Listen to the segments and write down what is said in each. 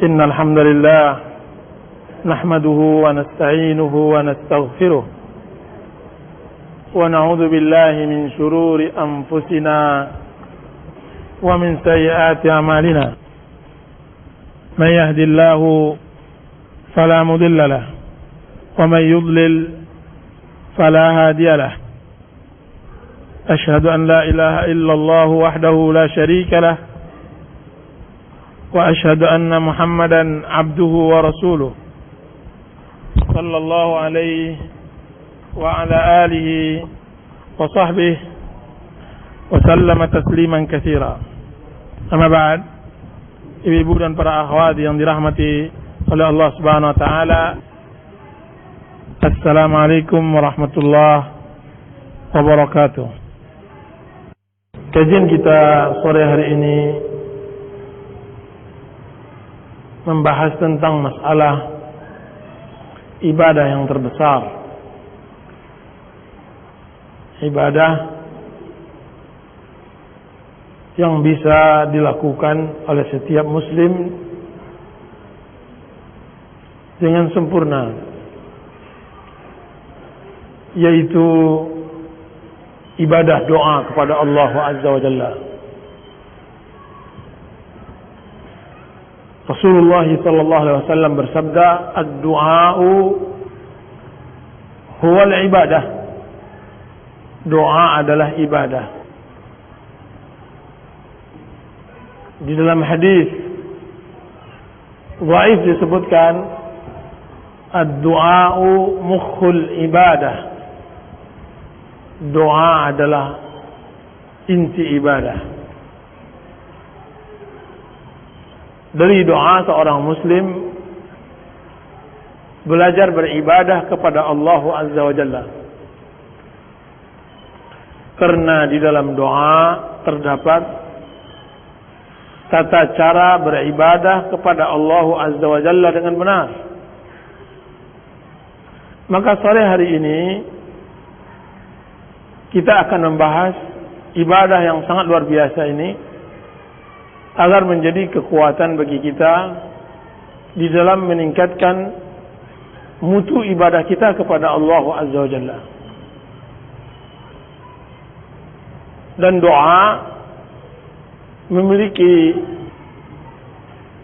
إن الحمد لله نحمده ونستعينه ونستغفره ونعوذ بالله من شرور أنفسنا ومن سيئات أعمالنا من يهد الله فلا مضل له ومن يضلل فلا هادي له أشهد أن لا إله إلا الله وحده لا شريك له وأشهد أن محمدا عبده ورسوله صلى الله عليه وعلى آله وصحبه وسلم تسليما كثيرا. Amma ba'd, ibu-ibu dan para akhwat yang dirahmati oleh Allah Subhanahu wa taala. Assalamualaikum warahmatullahi wabarakatuh. Kajian kita sore hari ini membahas tentang masalah ibadah yang terbesar. Ibadah yang bisa dilakukan oleh setiap muslim dengan sempurna, yaitu ibadah doa kepada Allah Azza wa Jalla. Rasulullah sallallahu alaihi wasallam bersabda, "Ad-du'a'u huwal ibadah." Doa adalah ibadah. Di dalam hadis dhaif disebutkan, "Ad-du'a'u mukhul ibadah." Doa adalah inti ibadah. Dari doa seorang muslim belajar beribadah kepada Allah Azza wa Jalla. Karena di dalam doa terdapat tata cara beribadah kepada Allah Azza wa Jalla dengan benar. Maka sore hari ini kita akan membahas ibadah yang sangat luar biasa ini, agar menjadi kekuatan bagi kita di dalam meningkatkan mutu ibadah kita kepada Allah Azza wa Jalla. Dan doa memiliki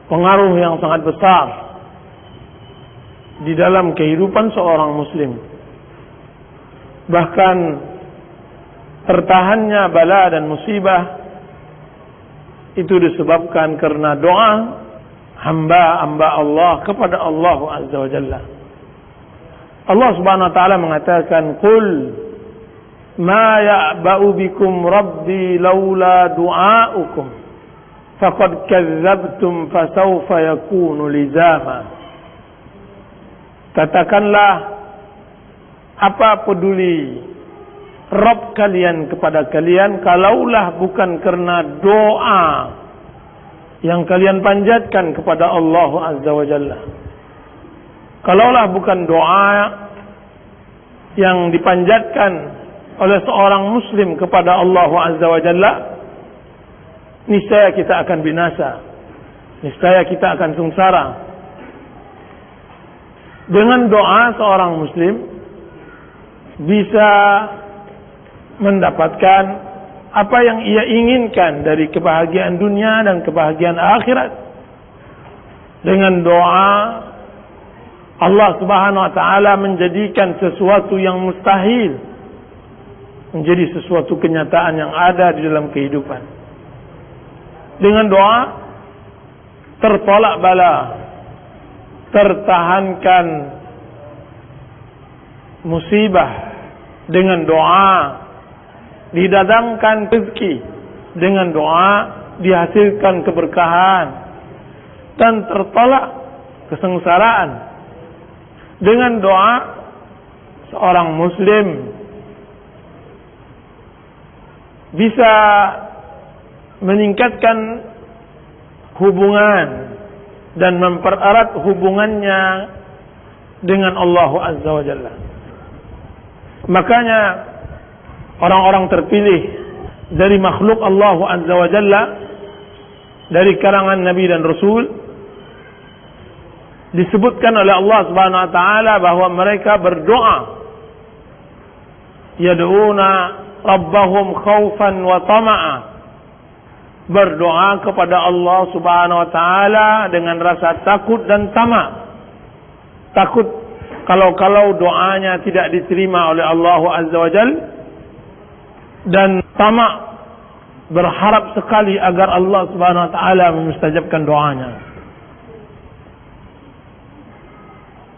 pengaruh yang sangat besar di dalam kehidupan seorang muslim. Bahkan tertahannya bala dan musibah itu disebabkan karena doa hamba-hamba Allah kepada Allah Azza wa Jalla. Allah Subhanahu wa taala mengatakan, "Qul ma ya'ba'u bikum rabbi laula du'aukum faqad kadzdzabtum fasawfa yakunu lizama." Katakanlah, apa peduli Rabb kalian kepada kalian kalaulah bukan karena doa yang kalian panjatkan kepada Allah Azza wa Jalla. Kalaulah bukan doa yang dipanjatkan oleh seorang muslim kepada Allah Azza wa Jalla, niscaya kita akan binasa, niscaya kita akan sengsara. Dengan doa seorang muslim bisa mendapatkan apa yang ia inginkan dari kebahagiaan dunia dan kebahagiaan akhirat. Dengan doa Allah Subhanahu wa taala menjadikan sesuatu yang mustahil menjadi sesuatu kenyataan yang ada di dalam kehidupan. Dengan doa tertolak bala, tertahankan musibah. Dengan doa didatangkan rezeki, dengan doa dihasilkan keberkahan dan tertolak kesengsaraan. Dengan doa seorang muslim bisa meningkatkan hubungan dan mempererat hubungannya dengan Allah Azza wa Jalla. Makanya orang-orang terpilih dari makhluk Allah Azza wa Jalla, dari kalangan Nabi dan Rasul, disebutkan oleh Allah Subhanahu wa taala bahwa mereka berdoa, yad'una rabbahum khaufan wa tama'a, berdoa kepada Allah Subhanahu wa taala dengan rasa takut dan tamak. Takut kalau doanya tidak diterima oleh Allah Azza wa Jalla, dan tamak berharap sekali agar Allah Subhanahu wa taala memustajabkan doanya.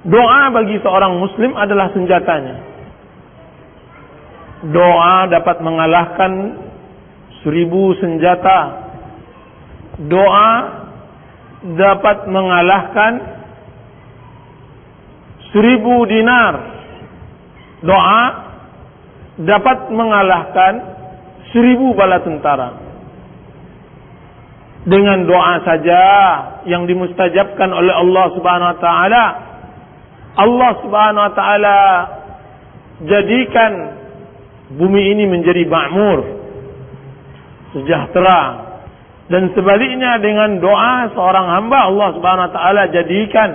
Doa bagi seorang muslim adalah senjatanya. Doa dapat mengalahkan 1000 senjata. Doa dapat mengalahkan 1000 dinar. Doa dapat mengalahkan 1000 bala tentara. Dengan doa saja yang dimustajabkan oleh Allah Subhanahu wa taala, Allah Subhanahu wa taala jadikan bumi ini menjadi makmur, sejahtera. Dan sebaliknya dengan doa seorang hamba, Allah Subhanahu wa taala jadikan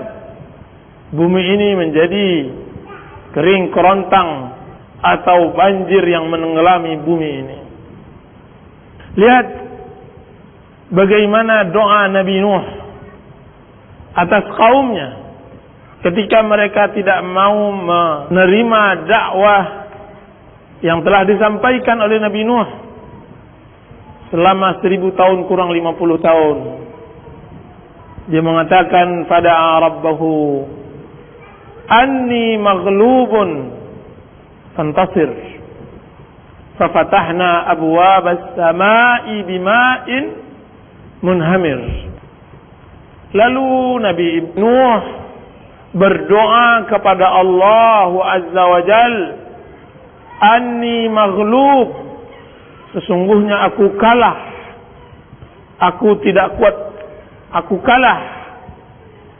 bumi ini menjadi kering kerontang atau banjir yang menenggelami bumi ini. Lihat bagaimana doa Nabi Nuh atas kaumnya ketika mereka tidak mau menerima dakwah yang telah disampaikan oleh Nabi Nuh selama 1000 tahun kurang 50 tahun. Dia mengatakan fada'a rabbahu anni maghlubun fantasir fafatahna abwabas samai bima'in munhamir. Lalu Nabi Nuh berdoa kepada Allah Azza wa Jal, anni maghlub, sesungguhnya aku kalah, aku tidak kuat, aku kalah,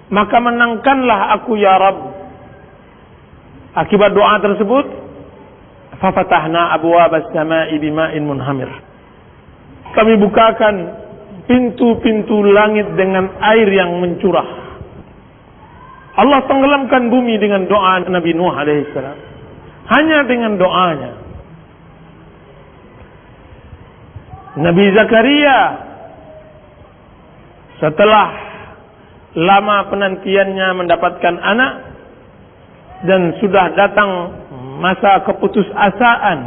maka menangkanlah aku ya Rabb. Akibat doa tersebut, fafatahna abwabas samai bima'in munhamir, kami bukakan pintu-pintu langit dengan air yang mencurah. Allah tenggelamkan bumi dengan doa Nabi Nuh alaihissalam. Hanya dengan doanya. Nabi Zakaria setelah lama penantiannya mendapatkan anak dan sudah datang masa keputusasaan,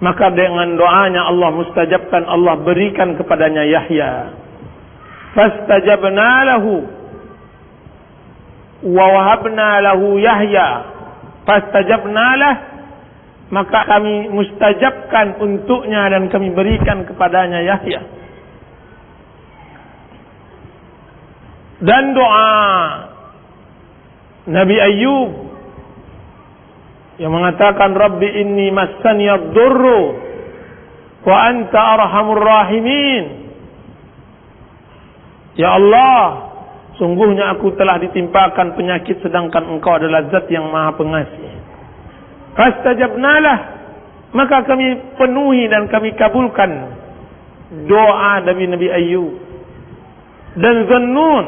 maka dengan doanya Allah mustajabkan, Allah berikan kepadanya Yahya. Fastajabna lahu wa wahabna lahu Yahya. Fastajabna lah, maka kami mustajabkan untuknya dan kami berikan kepadanya Yahya. Dan doa Nabi Ayyub yang mengatakan Rabbi inni massani ad-durru wa anta arhamur rahimin. Ya Allah, sungguhnya aku telah ditimpakan penyakit sedangkan engkau adalah zat yang maha pengasih. Fastajabnalah, maka kami penuhi dan kami kabulkan doa Nabi Ayyub. Dan Zunnun,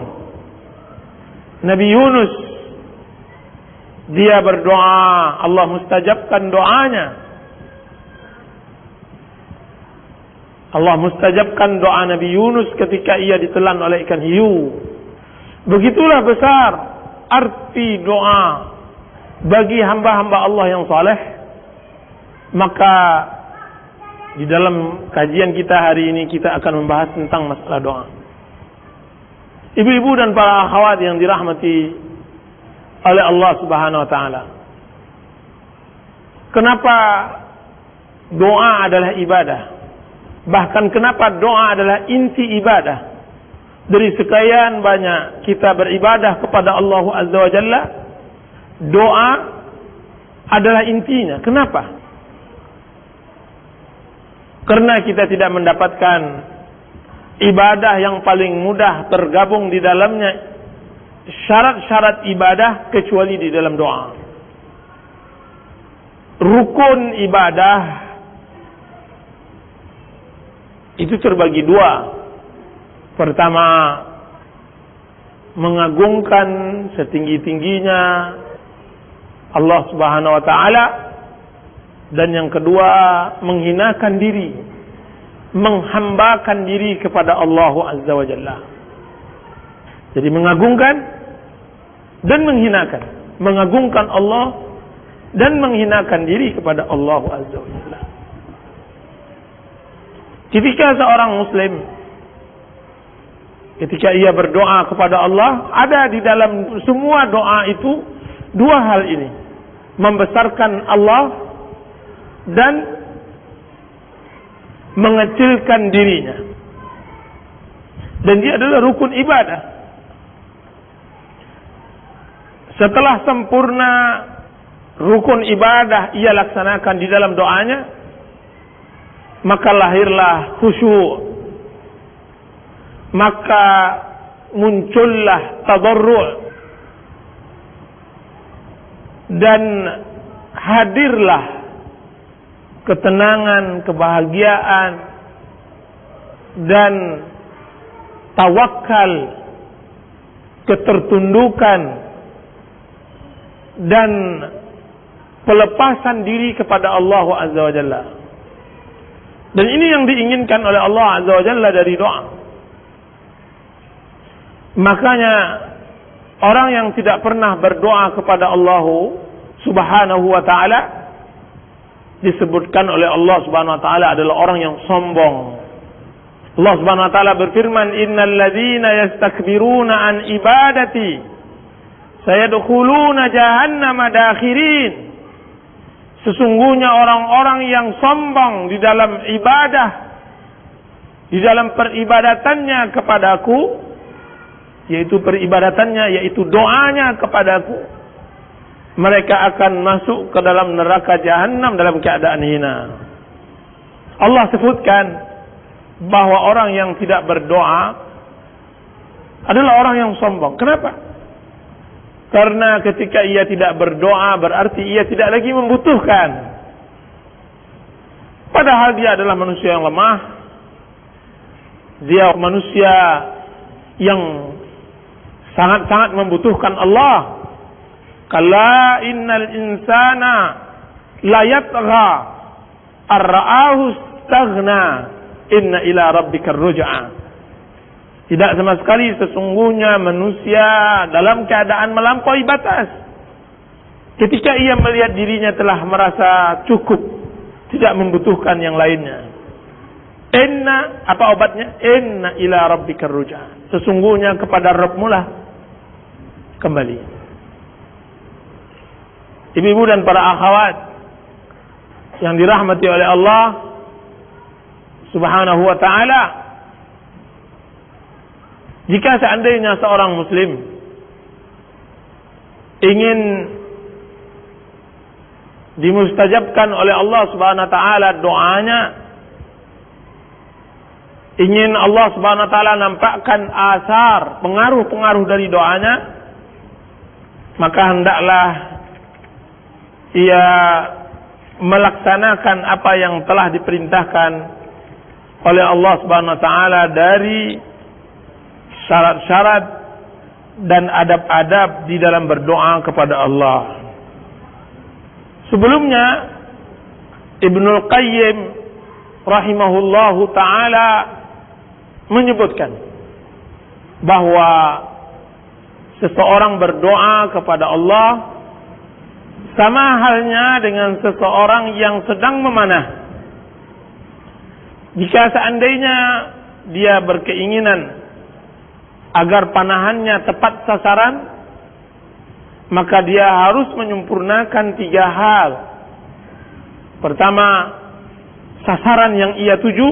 Nabi Yunus, dia berdoa, Allah mustajabkan doanya. Allah mustajabkan doa Nabi Yunus ketika ia ditelan oleh ikan hiu. Begitulah besar arti doa bagi hamba-hamba Allah yang saleh. Maka di dalam kajian kita hari ini kita akan membahas tentang masalah doa. Ibu-ibu dan para akhwat yang dirahmati oleh Allah Subhanahu wa taala. Kenapa doa adalah ibadah? Bahkan kenapa doa adalah inti ibadah? Dari sekian banyak kita beribadah kepada Allah Azza wa Jalla, doa adalah intinya. Kenapa? Karena kita tidak mendapatkan ibadah yang paling mudah tergabung di dalamnya syarat-syarat ibadah kecuali di dalam doa. Rukun ibadah itu terbagi dua. Pertama, mengagungkan setinggi-tingginya Allah Subhanahu wa taala, dan yang kedua menghinakan diri, menghambakan diri kepada Allah Azza wa Jalla. Jadi mengagungkan dan menghinakan, mengagungkan Allah dan menghinakan diri kepada Allah Azza wa Jalla. Ketika seorang muslim, ketika ia berdoa kepada Allah, ada di dalam semua doa itu dua hal ini: membesarkan Allah dan mengecilkan dirinya. Dan dia adalah rukun ibadah. Setelah sempurna rukun ibadah ia laksanakan di dalam doanya, maka lahirlah khusyuk, maka muncullah tadarru', dan hadirlah ketenangan, kebahagiaan, dan tawakal, ketertundukan, dan pelepasan diri kepada Allah Azza wa Jalla. Dan ini yang diinginkan oleh Allah Azza wa Jalla dari doa. Makanya orang yang tidak pernah berdoa kepada Allah Subhanahu wa taala disebutkan oleh Allah Subhanahu wa taala adalah orang yang sombong. Allah Subhanahu wa taala berfirman, "Innal ladzina yastakbiruna an ibadati sayadkhuluna jahannama dakhirin." Sesungguhnya orang-orang yang sombong di dalam ibadah, di dalam peribadatannya kepadaku, yaitu peribadatannya, yaitu doanya kepadaku, mereka akan masuk ke dalam neraka jahanam dalam keadaan hina. Allah sebutkan bahwa orang yang tidak berdoa adalah orang yang sombong. Kenapa? Karena ketika ia tidak berdoa berarti ia tidak lagi membutuhkan. Padahal dia adalah manusia yang lemah. Dia manusia yang sangat-sangat membutuhkan Allah. Kala innal insana la yatgha ar-ra'ahu istaghna inna ila rabbikar ruj'a. Tidak sama sekali sesungguhnya manusia dalam keadaan melampaui batas. Ketika ia melihat dirinya telah merasa cukup, tidak membutuhkan yang lainnya. Inna, apa obatnya? Inna ila rabbikar ruj'a. Sesungguhnya kepada Rabbmu lah kembali. Ibu-ibu dan para akhwat yang dirahmati oleh Allah Subhanahu wa ta'ala, jika seandainya seorang muslim ingin dimustajabkan oleh Allah Subhanahu wa taala doanya, ingin Allah Subhanahu wa taala nampakkan asar, pengaruh-pengaruh dari doanya, maka hendaklah ia melaksanakan apa yang telah diperintahkan oleh Allah Subhanahu wa taala dari syarat-syarat dan adab-adab di dalam berdoa kepada Allah. Sebelumnya Ibnul Qayyim rahimahullahu taala menyebutkan bahwa seseorang berdoa kepada Allah sama halnya dengan seseorang yang sedang memanah. Jika seandainya dia berkeinginan agar panahannya tepat sasaran, maka dia harus menyempurnakan 3 hal. Pertama, sasaran yang ia tuju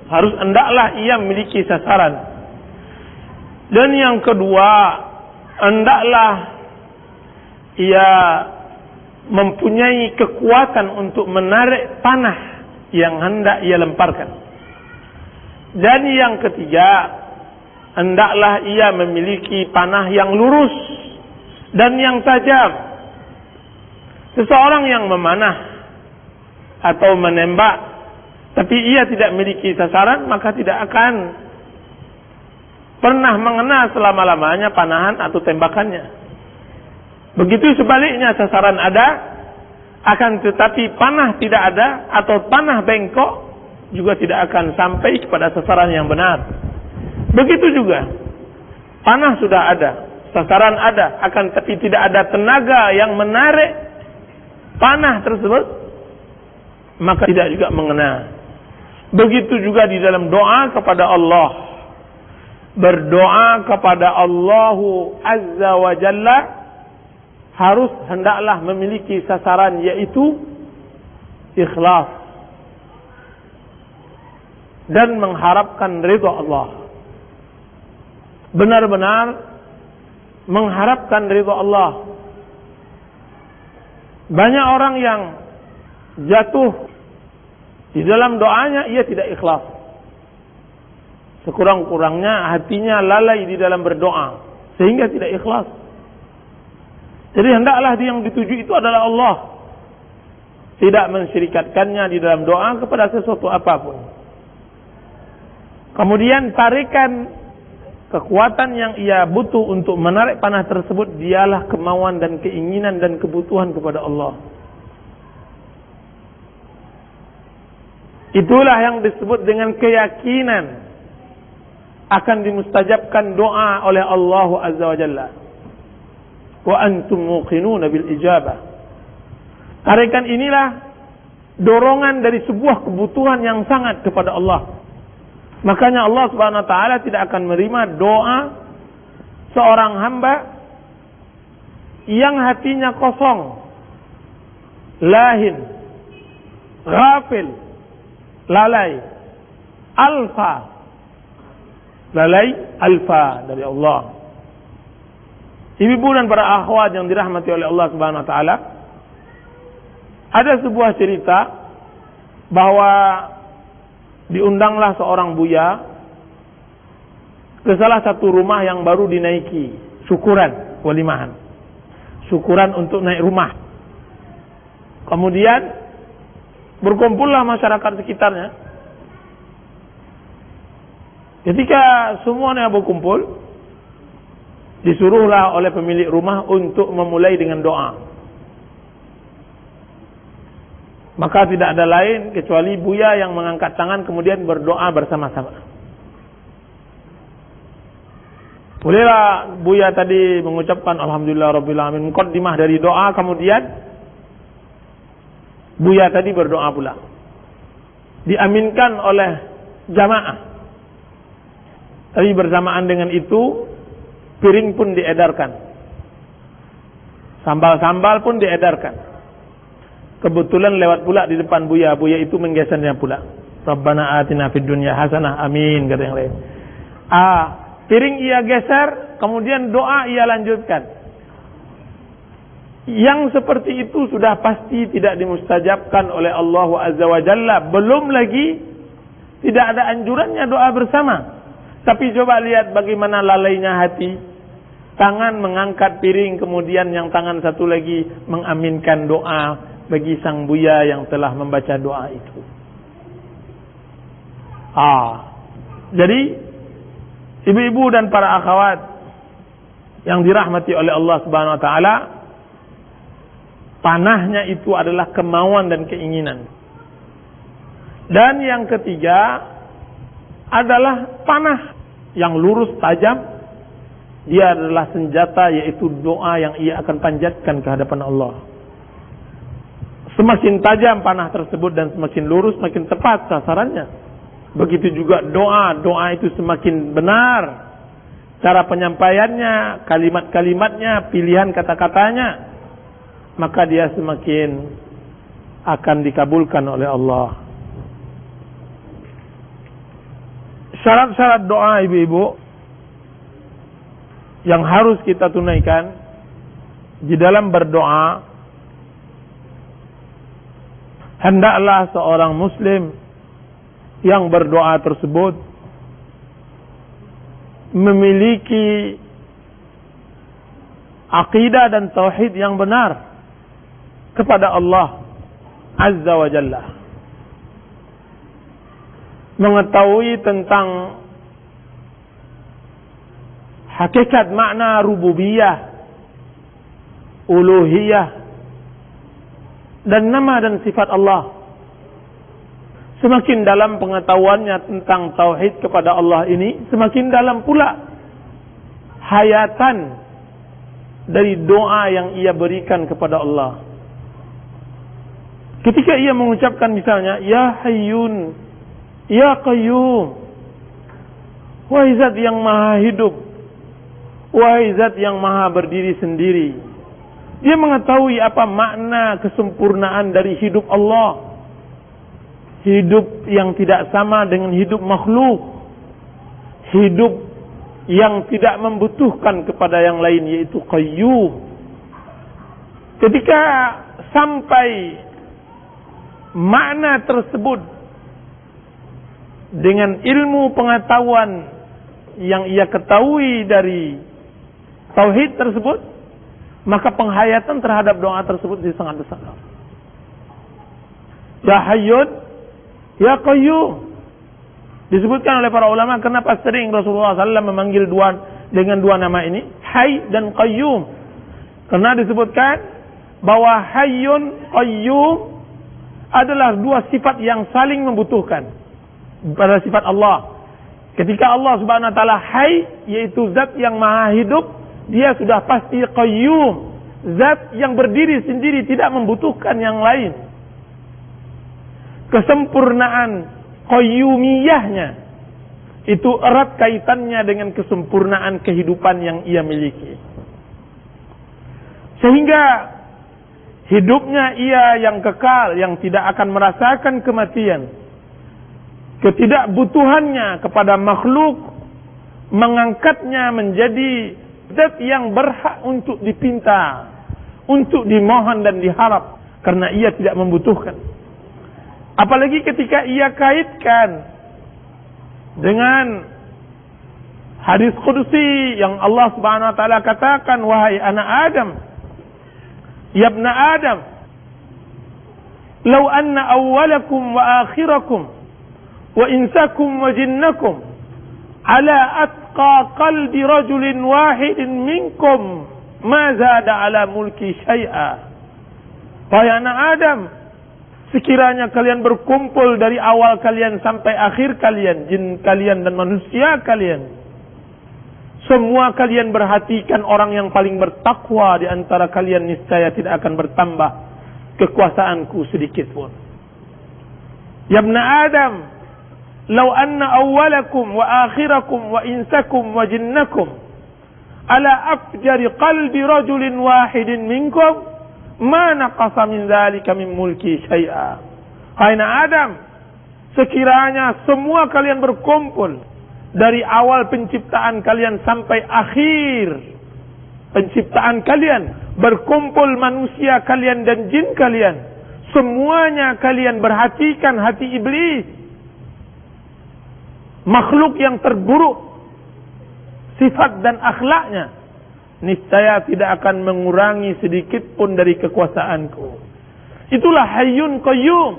harus hendaklah ia memiliki sasaran. Dan yang kedua, hendaklah ia mempunyai kekuatan untuk menarik panah yang hendak ia lemparkan. Dan yang ketiga, hendaklah ia memiliki panah yang lurus dan yang tajam. Seseorang yang memanah atau menembak tapi ia tidak memiliki sasaran, maka tidak akan pernah mengena selama-lamanya panahan atau tembakannya. Begitu sebaliknya, sasaran ada, akan tetapi panah tidak ada, atau panah bengkok, juga tidak akan sampai kepada sasaran yang benar. Begitu juga, panah sudah ada, sasaran ada, akan tetapi tidak ada tenaga yang menarik panah tersebut, maka tidak juga mengena. Begitu juga di dalam doa kepada Allah. Berdoa kepada Allahu Azza wa Jalla harus hendaklah memiliki sasaran, yaitu ikhlas dan mengharapkan ridha Allah. Benar-benar mengharapkan ridha Allah. Banyak orang yang jatuh di dalam doanya, ia tidak ikhlas. Sekurang-kurangnya hatinya lalai di dalam berdoa, sehingga tidak ikhlas. Jadi hendaklah yang dituju itu adalah Allah, tidak mensyirikatkannya di dalam doa kepada sesuatu apapun. Kemudian tarikan kekuatan yang ia butuh untuk menarik panah tersebut, dialah kemauan dan keinginan dan kebutuhan kepada Allah. Itulah yang disebut dengan keyakinan akan dimustajabkan doa oleh Allah Azza wa Jalla. Wa antum muqinuna bil ijabah. Tarikan inilah dorongan dari sebuah kebutuhan yang sangat kepada Allah. Makanya Allah Subhanahu wa taala tidak akan menerima doa seorang hamba yang hatinya kosong, lahin, ghafil, lalai, alfa dari Allah. Ibu dan para akhwat yang dirahmati oleh Allah Subhanahu wa taala, ada sebuah cerita bahwa diundanglah seorang buya ke salah satu rumah yang baru dinaiki, syukuran, walimahan. Syukuran untuk naik rumah. Kemudian berkumpullah masyarakat sekitarnya. Ketika semuanya berkumpul, disuruhlah oleh pemilik rumah untuk memulai dengan doa. Maka tidak ada lain kecuali buya yang mengangkat tangan kemudian berdoa bersama-sama. Bolehlah buya tadi mengucapkan Alhamdulillah Rabbil Alamin, muqaddimah dari doa, kemudian buya tadi berdoa pula. Diaminkan oleh jamaah. Tapi bersamaan dengan itu, piring pun diedarkan. Sambal-sambal pun diedarkan. Kebetulan lewat pula di depan buya. Buya itu menggesernya pula. Rabbana atina fid dunya hasanah, amin, kata yang lain. Piring ia geser, kemudian doa ia lanjutkan. Yang seperti itu sudah pasti tidak dimustajabkan oleh Allah Azza wa Jalla. Belum lagi tidak ada anjurannya doa bersama. Tapi coba lihat bagaimana lalainya hati. Tangan mengangkat piring, kemudian yang tangan satu lagi mengaminkan doa bagi sang buya yang telah membaca doa itu. Jadi ibu-ibu dan para akhwat yang dirahmati oleh Allah Subhanahu wa taala, panahnya itu adalah kemauan dan keinginan. Dan yang ketiga adalah panah yang lurus tajam. Dia adalah senjata, yaitu doa yang ia akan panjatkan ke hadapan Allah. Semakin tajam panah tersebut dan semakin lurus, semakin tepat sasarannya. Begitu juga doa itu semakin benar cara penyampaiannya, kalimat-kalimatnya, pilihan kata-katanya, maka dia semakin akan dikabulkan oleh Allah. Syarat-syarat doa ibu-ibu yang harus kita tunaikan di dalam berdoa, hendaklah seorang muslim yang berdoa tersebut memiliki akidah dan tauhid yang benar kepada Allah Azza wa Jalla. Mengetahui tentang hakikat makna rububiyah, uluhiyah, dan nama dan sifat Allah. Semakin dalam pengetahuannya tentang tauhid kepada Allah ini, semakin dalam pula hayatan dari doa yang ia berikan kepada Allah. Ketika ia mengucapkan misalnya, Ya Hayyun, Ya Qayyum, wahai zat yang maha hidup, wahai zat yang maha berdiri sendiri. Dia mengetahui apa makna kesempurnaan dari hidup Allah. Hidup yang tidak sama dengan hidup makhluk. Hidup yang tidak membutuhkan kepada yang lain, yaitu Qayyum. Ketika sampai makna tersebut dengan ilmu pengetahuan yang ia ketahui dari tauhid tersebut, maka penghayatan terhadap doa tersebut sangat besar. Ya Hayyun, Ya Qayyum. Disebutkan oleh para ulama kenapa sering Rasulullah SAW memanggil dengan dua nama ini, Hayy dan Qayyum. Karena disebutkan bahwa Hayyun, Qayyum adalah dua sifat yang saling membutuhkan pada sifat Allah. Ketika Allah Subhanahu wa taala Hayy, yaitu zat yang maha hidup, dia sudah pasti Qayyum, zat yang berdiri sendiri, tidak membutuhkan yang lain. Kesempurnaan qayyumiyahnya itu erat kaitannya dengan kesempurnaan kehidupan yang ia miliki. Sehingga hidupnya ia yang kekal, yang tidak akan merasakan kematian. Ketidakbutuhannya kepada makhluk mengangkatnya menjadi zat yang berhak untuk dipinta, untuk dimohon dan diharap, karena ia tidak membutuhkan. Apalagi ketika ia kaitkan dengan hadis qudsi yang Allah Subhanahu wa taala katakan, wahai anak Adam, ya ibna Adam, law anna awwalakum wa akhirakum wa insakum wa jinnakum ala atqa qalbi rajulin wahidin minkum ma zada ala mulki syai'a. Wahai anak Adam, sekiranya kalian berkumpul dari awal kalian sampai akhir kalian, jin kalian dan manusia kalian, semua kalian perhatikan orang yang paling bertakwa di antara kalian, niscaya tidak akan bertambah kekuasaanku sedikit pun. Ya ibna Adam, law anna awwalakum wa akhirakum wa insakum wa jinnakum ala afjari qalbi rajulin wahidin minkum ma naqasa min dzalika min mulki syai'a. Hai Adam, sekiranya semua kalian berkumpul dari awal penciptaan kalian sampai akhir penciptaan kalian, berkumpul manusia kalian dan jin kalian, semuanya kalian perhatikan hati iblis, makhluk yang terburuk sifat dan akhlaknya, niscaya tidak akan mengurangi sedikit pun dari kekuasaanku. Itulah Hayyun Qayyum.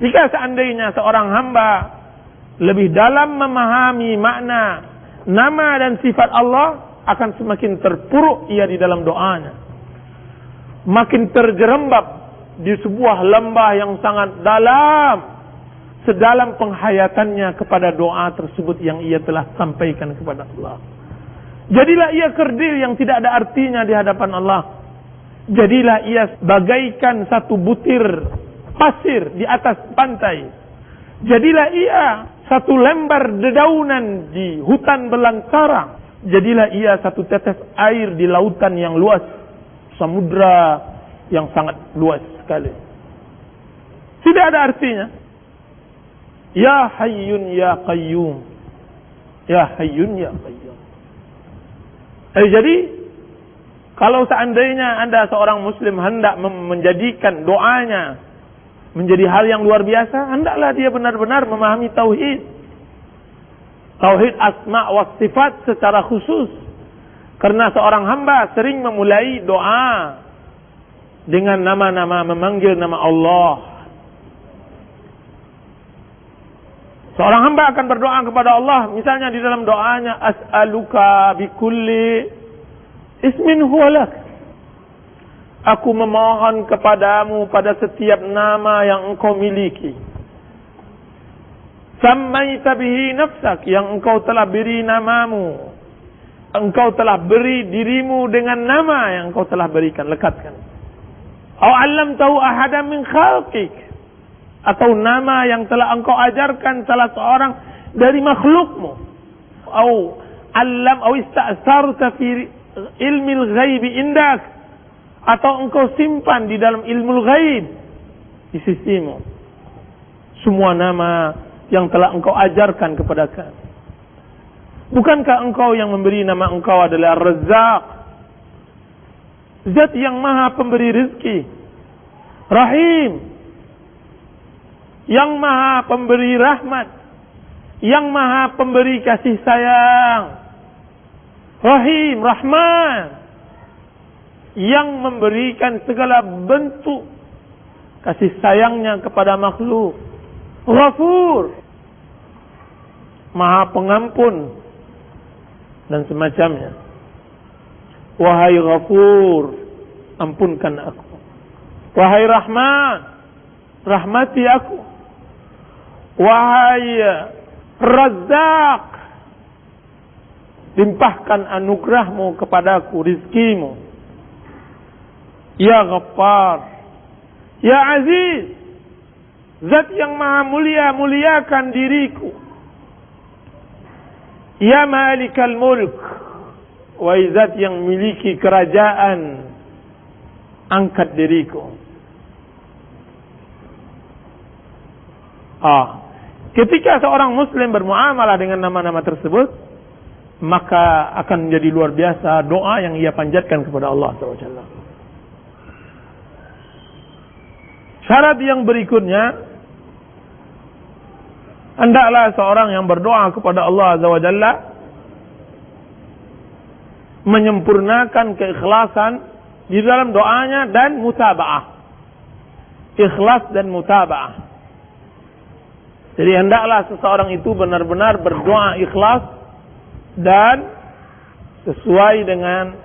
Jika seandainya seorang hamba lebih dalam memahami makna nama dan sifat Allah, akan semakin terpuruk ia di dalam doanya, makin terjerembab di sebuah lembah yang sangat dalam, sedalam penghayatannya kepada doa tersebut yang ia telah sampaikan kepada Allah. Jadilah ia kerdil yang tidak ada artinya di hadapan Allah. Jadilah ia bagaikan satu butir pasir di atas pantai. Jadilah ia satu lembar dedaunan di hutan belantara. Jadilah ia satu tetes air di lautan yang luas, samudra yang sangat luas sekali. Tidak ada artinya. Ya Hayyun Ya Qayyum, Ya Hayyun Ya Qayyum. Jadi kalau seandainya Anda seorang muslim hendak menjadikan doanya menjadi hal yang luar biasa, hendaklah dia benar-benar memahami tauhid. Tauhid asma wa sifat secara khusus. Karena seorang hamba sering memulai doa dengan nama-nama, memanggil nama Allah. Seorang hamba akan berdoa kepada Allah, misalnya di dalam doanya, as'aluka bikulli ismin huwalak. Aku memohon kepadamu pada setiap nama yang engkau miliki. Sammaita bihi nafsak, yang engkau telah beri namamu. Engkau telah beri dirimu dengan nama yang engkau telah berikan, lekatkan. Au 'allamtahu ahadan min khalqik, atau nama yang telah engkau ajarkan salah seorang dari makhlukmu. Au ista'sarta fi ilmil ghaibi indak, atau engkau simpan di dalam ilmu ghaib di sisimu. Semua nama yang telah engkau ajarkan kepada kami. Bukankah engkau yang memberi nama engkau adalah Razzaq, Zat yang maha pemberi rizki, Rahim, yang maha pemberi rahmat, yang maha pemberi kasih sayang, Rahim, Rahman, yang memberikan segala bentuk kasih sayangnya kepada makhluk, Ghafur, maha pengampun, dan semacamnya. Wahai Ghafur, ampunkan aku. Wahai Rahman, rahmati aku. Wahai Razzaq, limpahkan anugerahmu kepadaku, rizkimu. Ya Ghaffar, Ya Aziz, Zat yang maha mulia, muliakan diriku. Ya Malikal Mulk, wahai Zat yang miliki kerajaan, angkat diriku. Ketika seorang muslim bermuamalah dengan nama-nama tersebut, maka akan menjadi luar biasa doa yang ia panjatkan kepada Allah SWT. Syarat yang berikutnya, hendaklah seorang yang berdoa kepada Allah SWT menyempurnakan keikhlasan di dalam doanya dan mutaba'ah. Ikhlas dan mutaba'ah. Jadi hendaklah seseorang itu benar-benar berdoa ikhlas dan sesuai dengan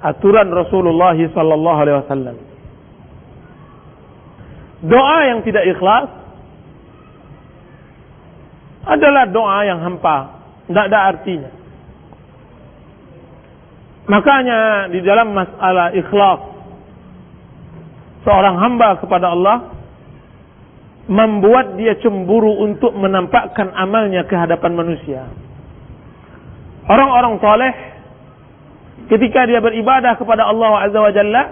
aturan Rasulullah SAW. Doa yang tidak ikhlas adalah doa yang hampa, tidak ada artinya. Makanya di dalam masalah ikhlas, seorang hamba kepada Allah membuat dia cemburu untuk menampakkan amalnya ke hadapan manusia. Orang-orang saleh ketika dia beribadah kepada Allah Azza wa Jalla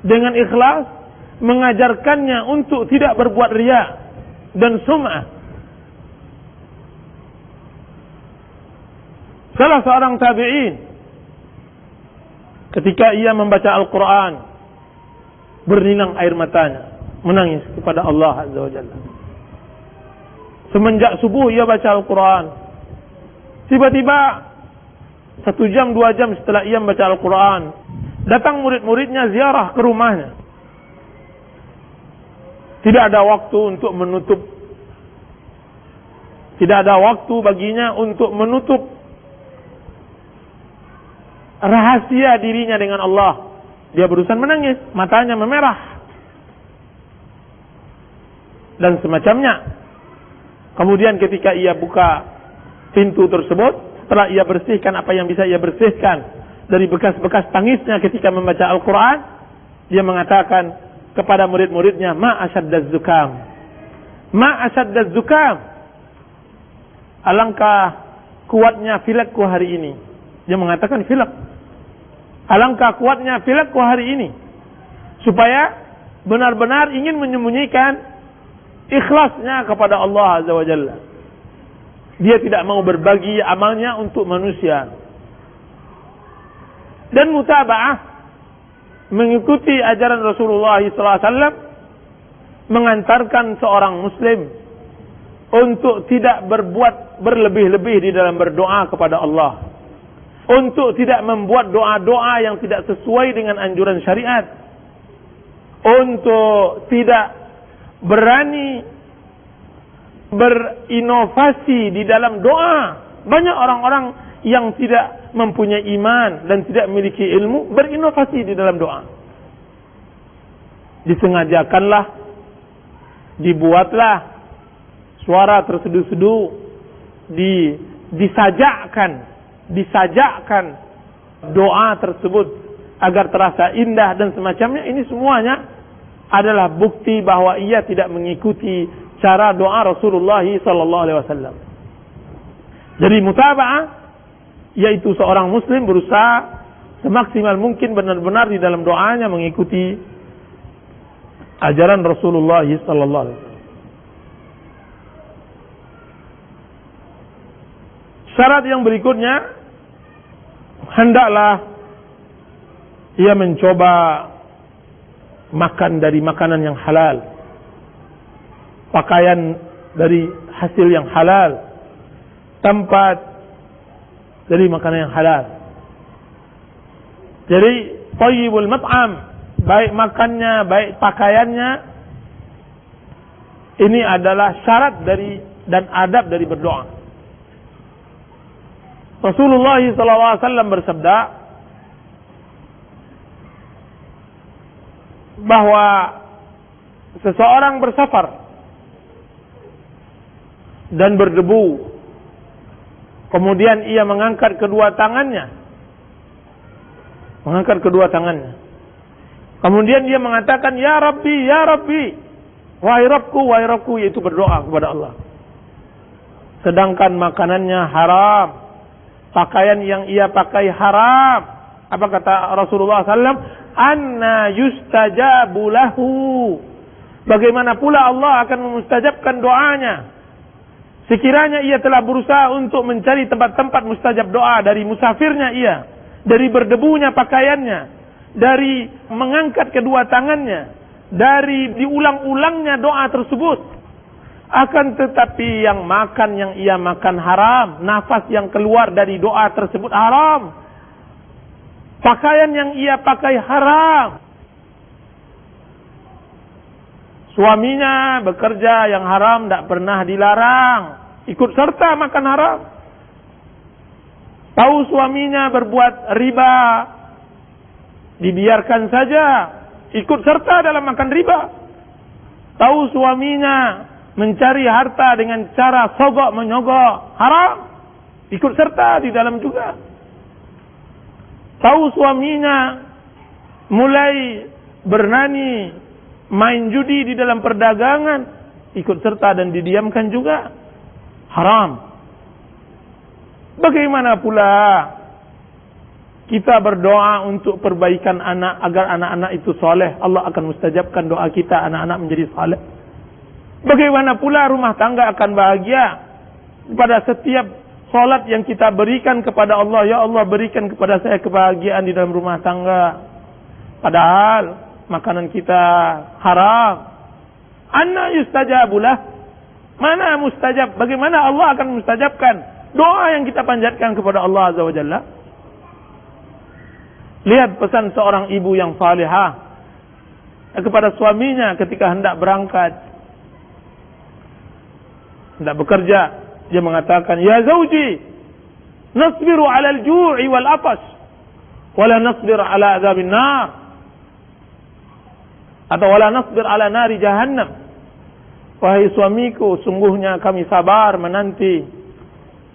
dengan ikhlas, mengajarkannya untuk tidak berbuat riya dan sum'ah. Salah seorang tabi'in ketika ia membaca Al-Quran, berlinang air matanya, menangis kepada Allah Azza wa Jalla. Semenjak subuh ia baca Al-Quran. Tiba-tiba 1 jam 2 jam setelah ia membaca Al-Quran, datang murid-muridnya ziarah ke rumahnya. Tidak ada waktu untuk menutup. Tidak ada waktu baginya untuk menutup rahasia dirinya dengan Allah. Dia berusaha menangis, matanya memerah dan semacamnya. Kemudian ketika ia buka pintu tersebut, setelah ia bersihkan apa yang bisa ia bersihkan dari bekas-bekas tangisnya ketika membaca Al-Quran, dia mengatakan kepada murid-muridnya, ma asyaddaz zukam, ma asyaddaz zukam, alangkah kuatnya pilekku hari ini. Dia mengatakan pilek, alangkah kuatnya pilekku hari ini, supaya benar-benar ingin menyembunyikan ikhlasnya kepada Allah Azza wa Jalla. Dia tidak mau berbagi amalnya untuk manusia. Dan mutaba'ah, mengikuti ajaran Rasulullah SAW, mengantarkan seorang muslim untuk tidak berbuat berlebih-lebih di dalam berdoa kepada Allah, untuk tidak membuat doa-doa yang tidak sesuai dengan anjuran syariat, untuk tidak berani berinovasi di dalam doa. Banyak orang-orang yang tidak mempunyai iman dan tidak memiliki ilmu berinovasi di dalam doa. Disengajakanlah, dibuatlah suara terseduh-seduh, disajakkan doa tersebut agar terasa indah dan semacamnya. Ini semuanya adalah bukti bahwa ia tidak mengikuti cara doa Rasulullah sallallahu alaihi wasallam. Jadi mutaba'ah, yaitu seorang muslim berusaha semaksimal mungkin benar-benar di dalam doanya mengikuti ajaran Rasulullah sallallahu alaihi wasallam. Syarat yang berikutnya, hendaklah ia mencoba makan dari makanan yang halal, pakaian dari hasil yang halal, tempat dari makanan yang halal. Jadi thayyibul mat'am, baik makannya, baik pakaiannya, ini adalah syarat dari dan adab dari berdoa. Rasulullah SAW bersabda bahwa seseorang bersafar dan berdebu, kemudian ia mengangkat kedua tangannya, kemudian dia mengatakan, Ya Rabbi, Ya Rabbi, wahai Rabbku, yaitu berdoa kepada Allah. Sedangkan makanannya haram, pakaian yang ia pakai haram. Apa kata Rasulullah SAW? Anna yustajabu lahu. Bagaimana pula Allah akan memustajabkan doanya? Sekiranya ia telah berusaha untuk mencari tempat-tempat mustajab doa dari musafirnya ia, dari berdebunya pakaiannya, dari mengangkat kedua tangannya, dari diulang-ulangnya doa tersebut. Akan tetapi yang ia makan haram, nafas yang keluar dari doa tersebut haram, pakaian yang ia pakai haram, suaminya bekerja yang haram tidak pernah dilarang, ikut serta makan haram. Tahu suaminya berbuat riba, dibiarkan saja, ikut serta dalam makan riba. Tahu suaminya mencari harta dengan cara sogok menyogok, haram, ikut serta di dalam juga. Tahu suaminya mulai berani main judi di dalam perdagangan, ikut serta dan didiamkan juga, haram. Bagaimana pula kita berdoa untuk perbaikan anak agar anak-anak itu soleh, Allah akan mustajabkan doa kita, anak-anak menjadi soleh. Bagaimana pula rumah tangga akan bahagia pada setiap salat yang kita berikan kepada Allah, ya Allah berikan kepada saya kebahagiaan di dalam rumah tangga, padahal makanan kita haram. Anna yustajabulah, mana mustajab? Bagaimana Allah akan mustajabkan doa yang kita panjatkan kepada Allah Azza wa Jalla? Lihat pesan seorang ibu yang salihah kepada suaminya ketika hendak berangkat, hendak bekerja. Dia mengatakan, Ya zawji, nasbiru ala al-ju'i wal atas, wala nasbir ala azabin nar, atau wala nasbir ala nari jahannam. Wahai suamiku, sungguhnya kami sabar menanti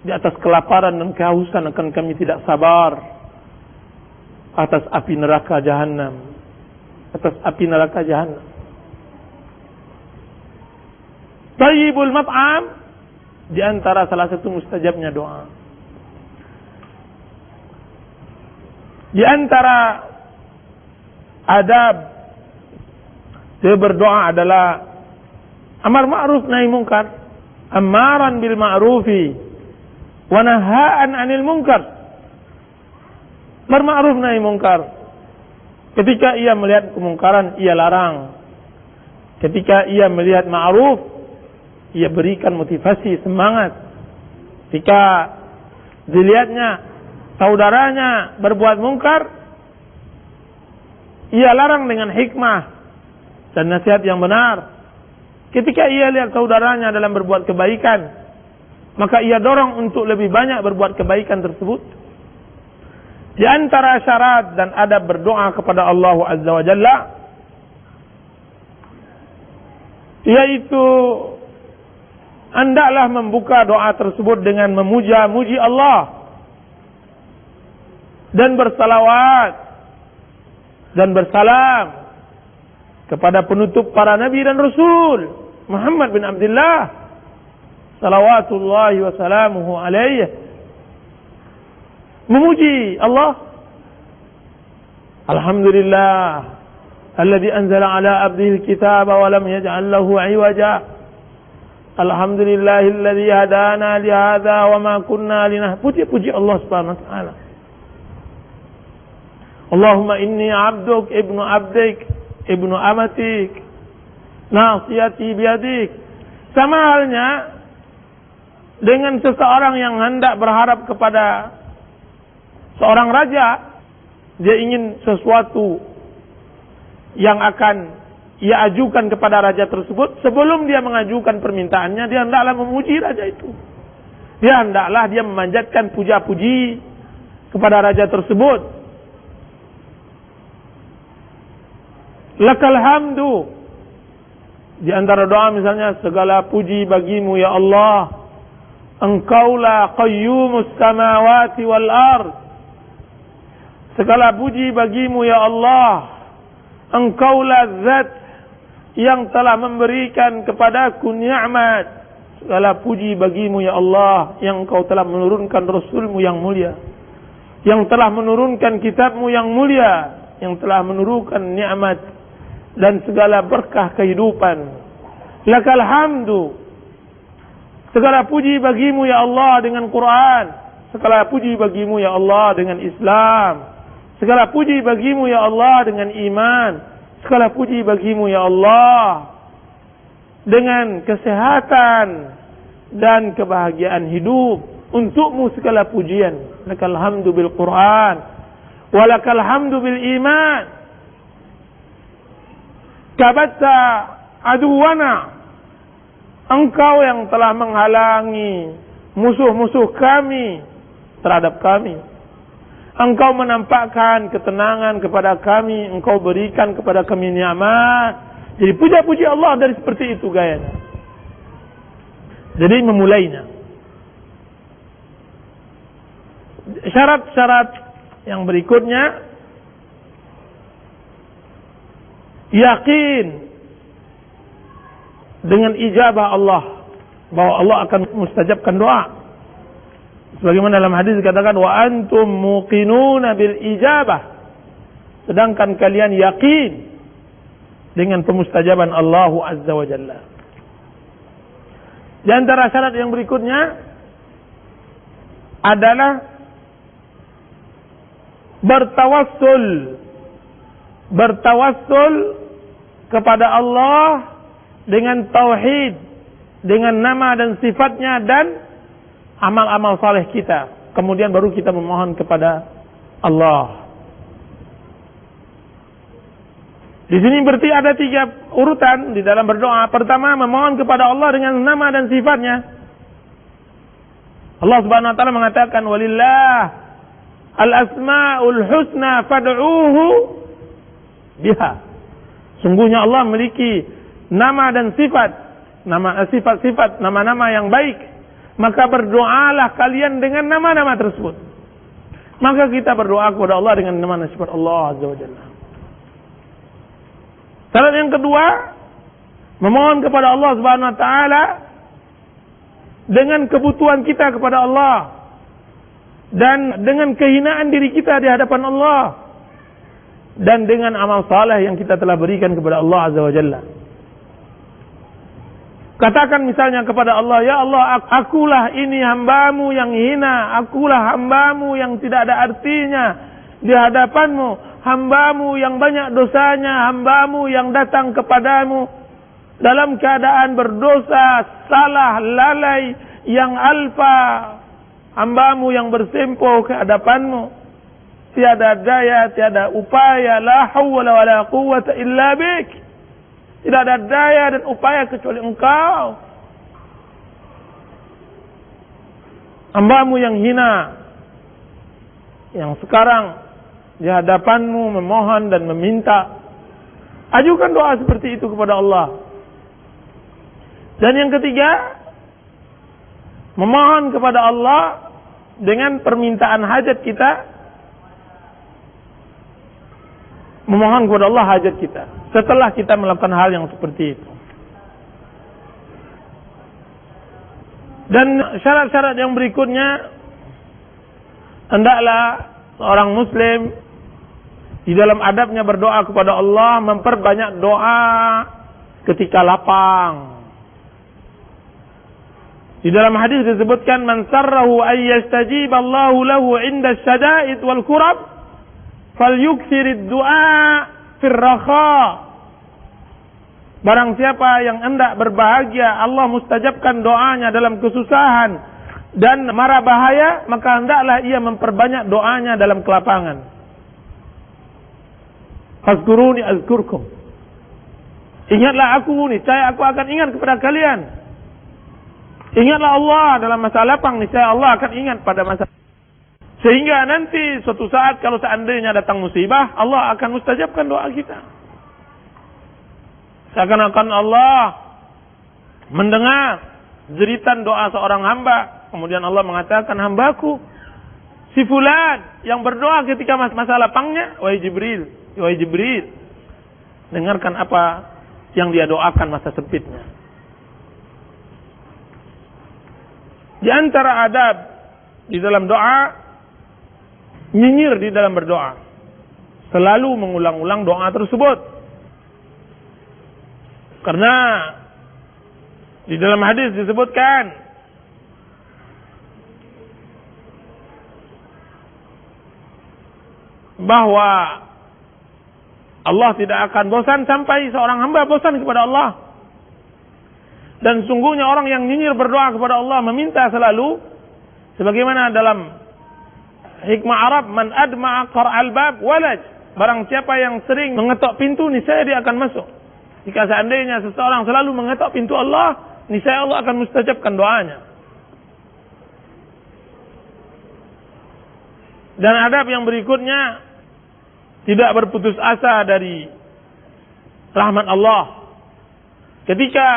di atas kelaparan dan kehausan, akan kami tidak sabar atas api neraka jahannam, Tayyibul mat'am, di antara salah satu mustajabnya doa. Di antara adab dia berdoa adalah amar ma'ruf nahi munkar, amaran bil ma'rufi wa nahaan 'anil munkar. Amar ma'ruf nahi munkar. Ketika ia melihat kemungkaran, ia larang. Ketika ia melihat ma'ruf, ia berikan motivasi, semangat. Jika dilihatnya saudaranya berbuat mungkar, ia larang dengan hikmah dan nasihat yang benar. Ketika ia lihat saudaranya dalam berbuat kebaikan, maka ia dorong untuk lebih banyak berbuat kebaikan tersebut. Di antara syarat dan adab berdoa kepada Allah Azza wa Jalla, yaitu hendaklah membuka doa tersebut dengan memuja-muji Allah dan bersalawat dan bersalam kepada penutup para nabi dan rasul Muhammad bin Abdullah salawatullahi wa salamuhu alaihi. Memuji Allah. Alhamdulillah alladzi anzala ala abdihi alkitaba wa lam yaj'al lahu 'iwaja. Alhamdulillahilladzi hadana li hadza wa ma kunna linahtadiya. Puji Allah Subhanahu wa taala. Allahumma inni 'abduk ibnu 'abdik ibnu amatik nasiyati biyadik. Sama halnya dengan seseorang yang hendak berharap kepada seorang raja, dia ingin sesuatu yang akan ia ajukan kepada raja tersebut. Sebelum dia mengajukan permintaannya, dia hendaklah memuji raja itu. Dia hendaklah dia memanjatkan puja-puji kepada raja tersebut. Lakal hamdu. Di antara doa misalnya, segala puji bagimu ya Allah. Engkaulah qayyumus samawati wal ard. Segala puji bagimu ya Allah. Engkaulah zat yang telah memberikan kepadaku nikmat. Segala puji bagimu ya Allah, yang engkau telah menurunkan Rasulmu yang mulia, yang telah menurunkan kitabmu yang mulia, yang telah menurunkan nikmat dan segala berkah kehidupan. Lakal hamdu. Segala puji bagimu ya Allah dengan Quran. Segala puji bagimu ya Allah dengan Islam. Segala puji bagimu ya Allah dengan iman. Segala puji bagimu ya Allah dengan kesehatan dan kebahagiaan hidup. Untukmu segala pujian. Lakal hamdu bil Quran. Walakal hamdu bil iman. Kabatta aduwana. Engkau yang telah menghalangi musuh-musuh kami terhadap kami. Engkau menampakkan ketenangan kepada kami. Engkau berikan kepada kami nikmat. Jadi puja-puji Allah dari seperti itu gayanya. Jadi memulainya. Syarat-syarat yang berikutnya, yakin dengan ijabah Allah, bahwa Allah akan mustajabkan doa. Sebagaimana dalam hadis dikatakan, wa antum muqinuna bil ijabah. Sedangkan kalian yakin dengan pemustajaban Allah Azza wa Jalla. Di antara syarat yang berikutnya adalah bertawassul kepada Allah dengan tauhid, dengan nama dan sifatnya dan amal-amal saleh kita. Kemudian baru kita memohon kepada Allah. Di sini berarti ada 3 urutan di dalam berdoa. Pertama, memohon kepada Allah dengan nama dan sifatnya. Allah Subhanahu wa taala mengatakan, walillah al-asmaul husna fad'uuhu biha. Sungguhnya Allah memiliki nama dan sifat, sifat-sifat, nama-nama yang baik. Maka berdoalah kalian dengan nama-nama tersebut. Maka kita berdoa kepada Allah dengan nama dan sifat Allah Azza wa Jalla. Syarat yang kedua, memohon kepada Allah Subhanahu wa taala dengan kebutuhan kita kepada Allah dan dengan kehinaan diri kita di hadapan Allah dan dengan amal saleh yang kita telah berikan kepada Allah Azza wa Jalla. Katakan misalnya kepada Allah, ya Allah, akulah ini hambamu yang hina, akulah hambamu yang tidak ada artinya di hadapanmu, hambamu yang banyak dosanya, hambamu yang datang kepadamu dalam keadaan berdosa, salah, lalai, yang alfa, hambamu yang bersempoh ke hadapanmu, tiada daya, tiada upaya, la hawla wa la quwwata illa bik. Tidak ada daya dan upaya kecuali Engkau. Hamba-Mu yang hina, yang sekarang di hadapan-Mu memohon dan meminta. Ajukan doa seperti itu kepada Allah. Dan yang ketiga, memohon kepada Allah dengan permintaan hajat kita. Memohon kepada Allah hajat kita setelah kita melakukan hal yang seperti itu. Dan syarat-syarat yang berikutnya, hendaklah seorang muslim di dalam adabnya berdoa kepada Allah memperbanyak doa ketika lapang. Di dalam hadis disebutkan, man sarrahu ay yastajib Allahu lahu 'inda syada'id wal kurab falyuksirid du'a fir rakha. Barang siapa yang hendak berbahagia, Allah mustajabkan doanya dalam kesusahan dan mara bahaya, maka hendaklah ia memperbanyak doanya dalam kelapangan. Fazkuruni azkurkum. Ingatlah aku, niscaya aku akan ingat kepada kalian. Ingatlah Allah dalam masa lapang, niscaya Allah akan ingat pada masa. Sehingga nanti suatu saat kalau seandainya datang musibah, Allah akan mustajabkan doa kita. Seakan-akan Allah mendengar jeritan doa seorang hamba. Kemudian Allah mengatakan, hambaku si fulan yang berdoa ketika masa lapangnya, wahai Jibril, dengarkan apa yang dia doakan masa sempitnya. Di antara adab di dalam doa, nyinyir di dalam berdoa. Selalu mengulang-ulang doa tersebut. Karena di dalam hadis disebutkan, bahwa Allah tidak akan bosan sampai seorang hamba bosan kepada Allah. Dan sungguhnya orang yang nyinyir berdoa kepada Allah, meminta selalu, sebagaimana dalam hikmah Arab, man adma'a qara'al bab walaj. Barang siapa yang sering mengetok pintu, niscaya dia akan masuk. Jika seandainya seseorang selalu mengetok pintu Allah, niscaya Allah akan mustajabkan doanya. Dan adab yang berikutnya, tidak berputus asa dari rahmat Allah. Ketika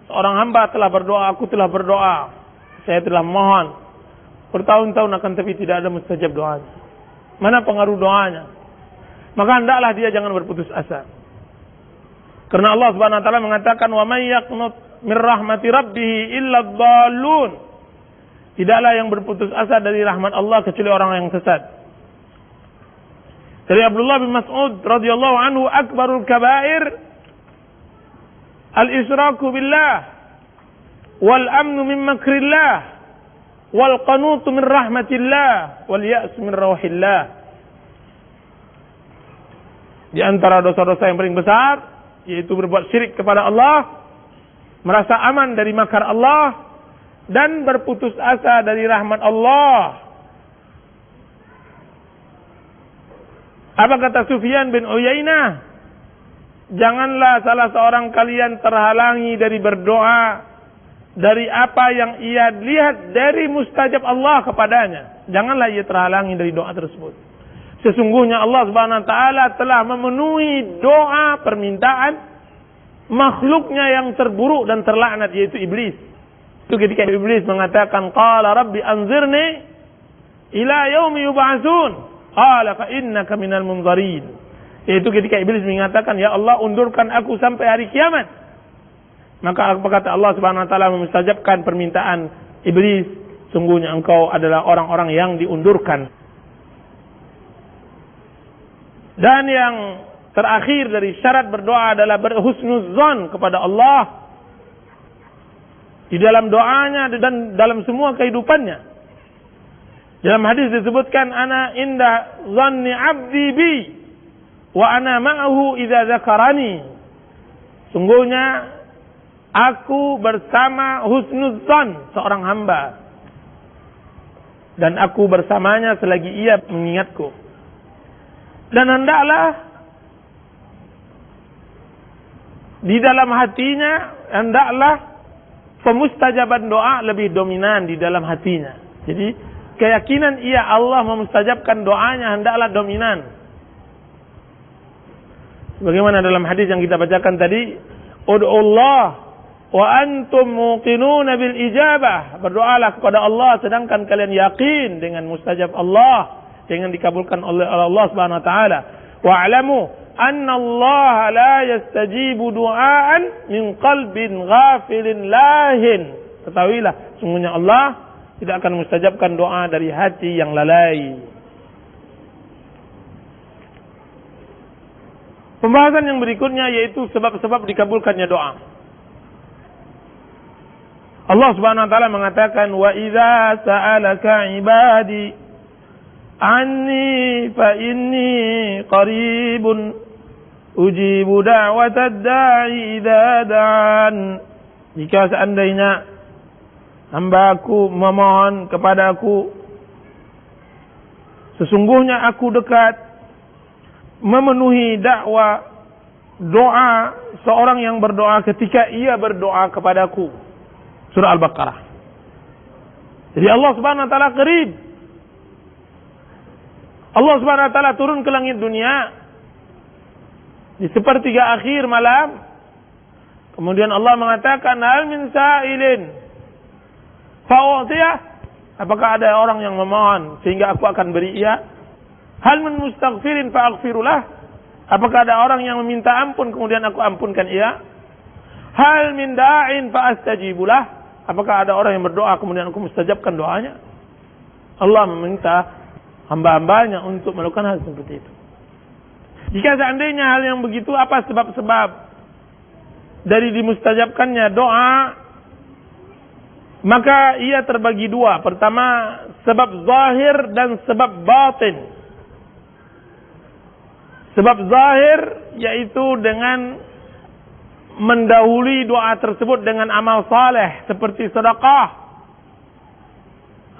seorang hamba telah berdoa, aku telah berdoa, saya telah mohon bertahun-tahun akan tapi tidak ada mustajab doanya. Mana pengaruh doanya? Maka hendaklah dia jangan berputus asa. Karena Allah Subhanahu wa taala mengatakan, wa may yaqnut min rahmati rabbih illa dhallun. Tidaklah yang berputus asa dari rahmat Allah kecuali orang yang sesat. Dari Abdullah bin Mas'ud radhiyallahu anhu, akbarul kabair al-israku billah wal amnu min makrillah wal qanutu min rahmatillah wal ya'su min rawhillah. Di antara dosa-dosa yang paling besar yaitu berbuat syirik kepada Allah, merasa aman dari makar Allah, dan berputus asa dari rahmat Allah. Apa kata Sufyan bin Uyainah? Janganlah salah seorang kalian terhalangi dari berdoa dari apa yang ia lihat dari mustajab Allah kepadanya. Janganlah ia terhalangi dari doa tersebut. Sesungguhnya Allah Subhanahu wa taala telah memenuhi doa permintaan makhluknya yang terburuk dan terlaknat, yaitu iblis. Itu ketika iblis mengatakan, qala rabbi anzirni ila yaumi yub'atsun. Qala fa innaka minal munzarin. Yaitu ketika iblis mengatakan, ya Allah, undurkan aku sampai hari kiamat. Maka apa kata Allah Subhanahu wa taala memustajabkan permintaan iblis, sungguhnya engkau adalah orang-orang yang diundurkan. Dan yang terakhir dari syarat berdoa adalah berhusnuzan kepada Allah di dalam doanya dan dalam semua kehidupannya. Dalam hadis disebutkan, ana inda zanni abdi bi wa ana ma'ahu idza dzakarani. Sungguhnya aku bersama husnuzan seorang hamba, dan aku bersamanya selagi ia mengingatku. Dan hendaklah di dalam hatinya hendaklah pemustajaban doa lebih dominan di dalam hatinya. Jadi keyakinan Allah memustajabkan doanya hendaklah dominan. Bagaimana dalam hadis yang kita bacakan tadi, ud'ullah wa antum muqinuna bil ijabah. Berdoalah kepada Allah sedangkan kalian yakin dengan mustajab Allah, dengan dikabulkan oleh Allah Subhanahu wa taala. Wa'lamu anna Allah la yastajibu du'aan min qalbin ghafilin lahin. Ketahuilah, sungguhnya Allah tidak akan mustajabkan doa dari hati yang lalai. Pembahasan yang berikutnya yaitu sebab-sebab dikabulkannya doa. Allah Subhanahu wa taala mengatakan, "Wa idza sa'alaka 'ibadi anni fa inni qaribun ujibu da'watad da'i idza da'an." Jika seandainya hamba-Ku memohon kepadaku, sesungguhnya Aku dekat memenuhi dakwah doa seorang yang berdoa ketika ia berdoa kepadaku. Surah Al-Baqarah. Jadi Allah Subhanahu wa taala qarib. Allah Subhanahu wa taala turun ke langit dunia di sepertiga akhir malam. Kemudian Allah mengatakan, "Hal min sa'ilin fa'utiyah." Apakah ada orang yang memohon sehingga Aku akan beri ia? Hal min mustaghfirin fa'aghfirulah. Apakah ada orang yang meminta ampun kemudian Aku ampunkan ia? Hal min da'in fa'astajibulah. Apakah ada orang yang berdoa kemudian Aku mustajabkan doanya? Allah meminta hamba-hambanya untuk melakukan hal seperti itu. Jika seandainya hal yang begitu, apa sebab-sebab dari dimustajabkannya doa? Maka ia terbagi dua. Pertama, sebab zahir dan sebab batin. Sebab zahir yaitu dengan mendahului doa tersebut dengan amal saleh seperti sedekah.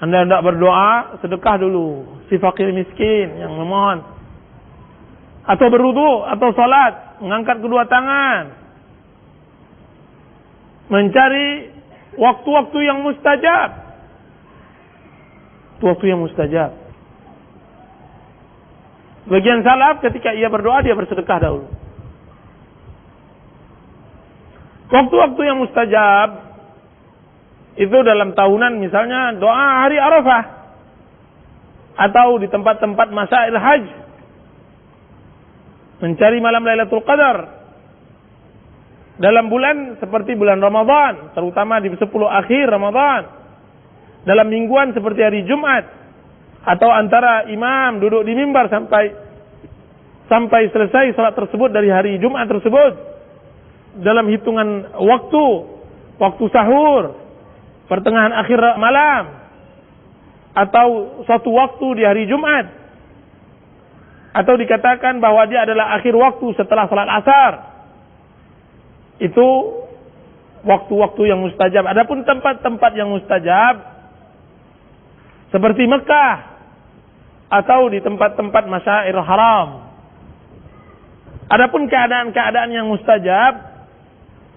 Anda hendak berdoa, sedekah dulu si fakir miskin yang memohon. Atau berwudu atau salat, mengangkat kedua tangan. Mencari waktu-waktu yang mustajab. Waktu yang mustajab. Bagian salaf ketika ia berdoa dia bersedekah dahulu. Waktu-waktu yang mustajab itu dalam tahunan, misalnya doa hari Arafah atau di tempat-tempat masail haji, mencari malam Lailatul Qadar dalam bulan seperti bulan Ramadan, terutama di 10 akhir Ramadan, dalam mingguan seperti hari Jumat, atau antara imam duduk di mimbar sampai selesai salat tersebut dari hari Jumat tersebut, dalam hitungan waktu sahur, pertengahan akhir malam, atau suatu waktu di hari Jumat, atau dikatakan bahwa dia adalah akhir waktu setelah salat asar. Itu waktu-waktu yang mustajab. Adapun tempat-tempat yang mustajab seperti Mekah atau di tempat-tempat Masyairul Haram. Adapun keadaan-keadaan yang mustajab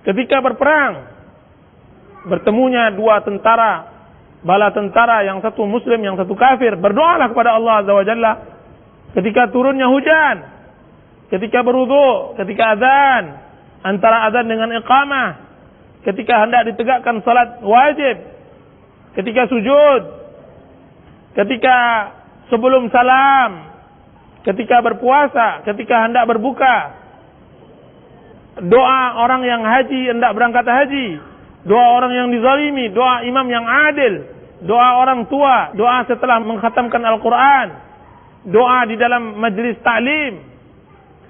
ketika berperang, bertemunya dua tentara, bala tentara, yang satu muslim, yang satu kafir, berdoalah kepada Allah Azza wa Jalla. Ketika turunnya hujan, ketika berwudu, ketika azan, antara azan dengan iqamah, ketika hendak ditegakkan salat wajib, ketika sujud, ketika sebelum salam, ketika berpuasa, ketika hendak berbuka, doa orang yang haji hendak berangkat haji, doa orang yang dizalimi, doa imam yang adil, doa orang tua, doa setelah mengkhatamkan Al-Quran, doa di dalam majlis ta'lim,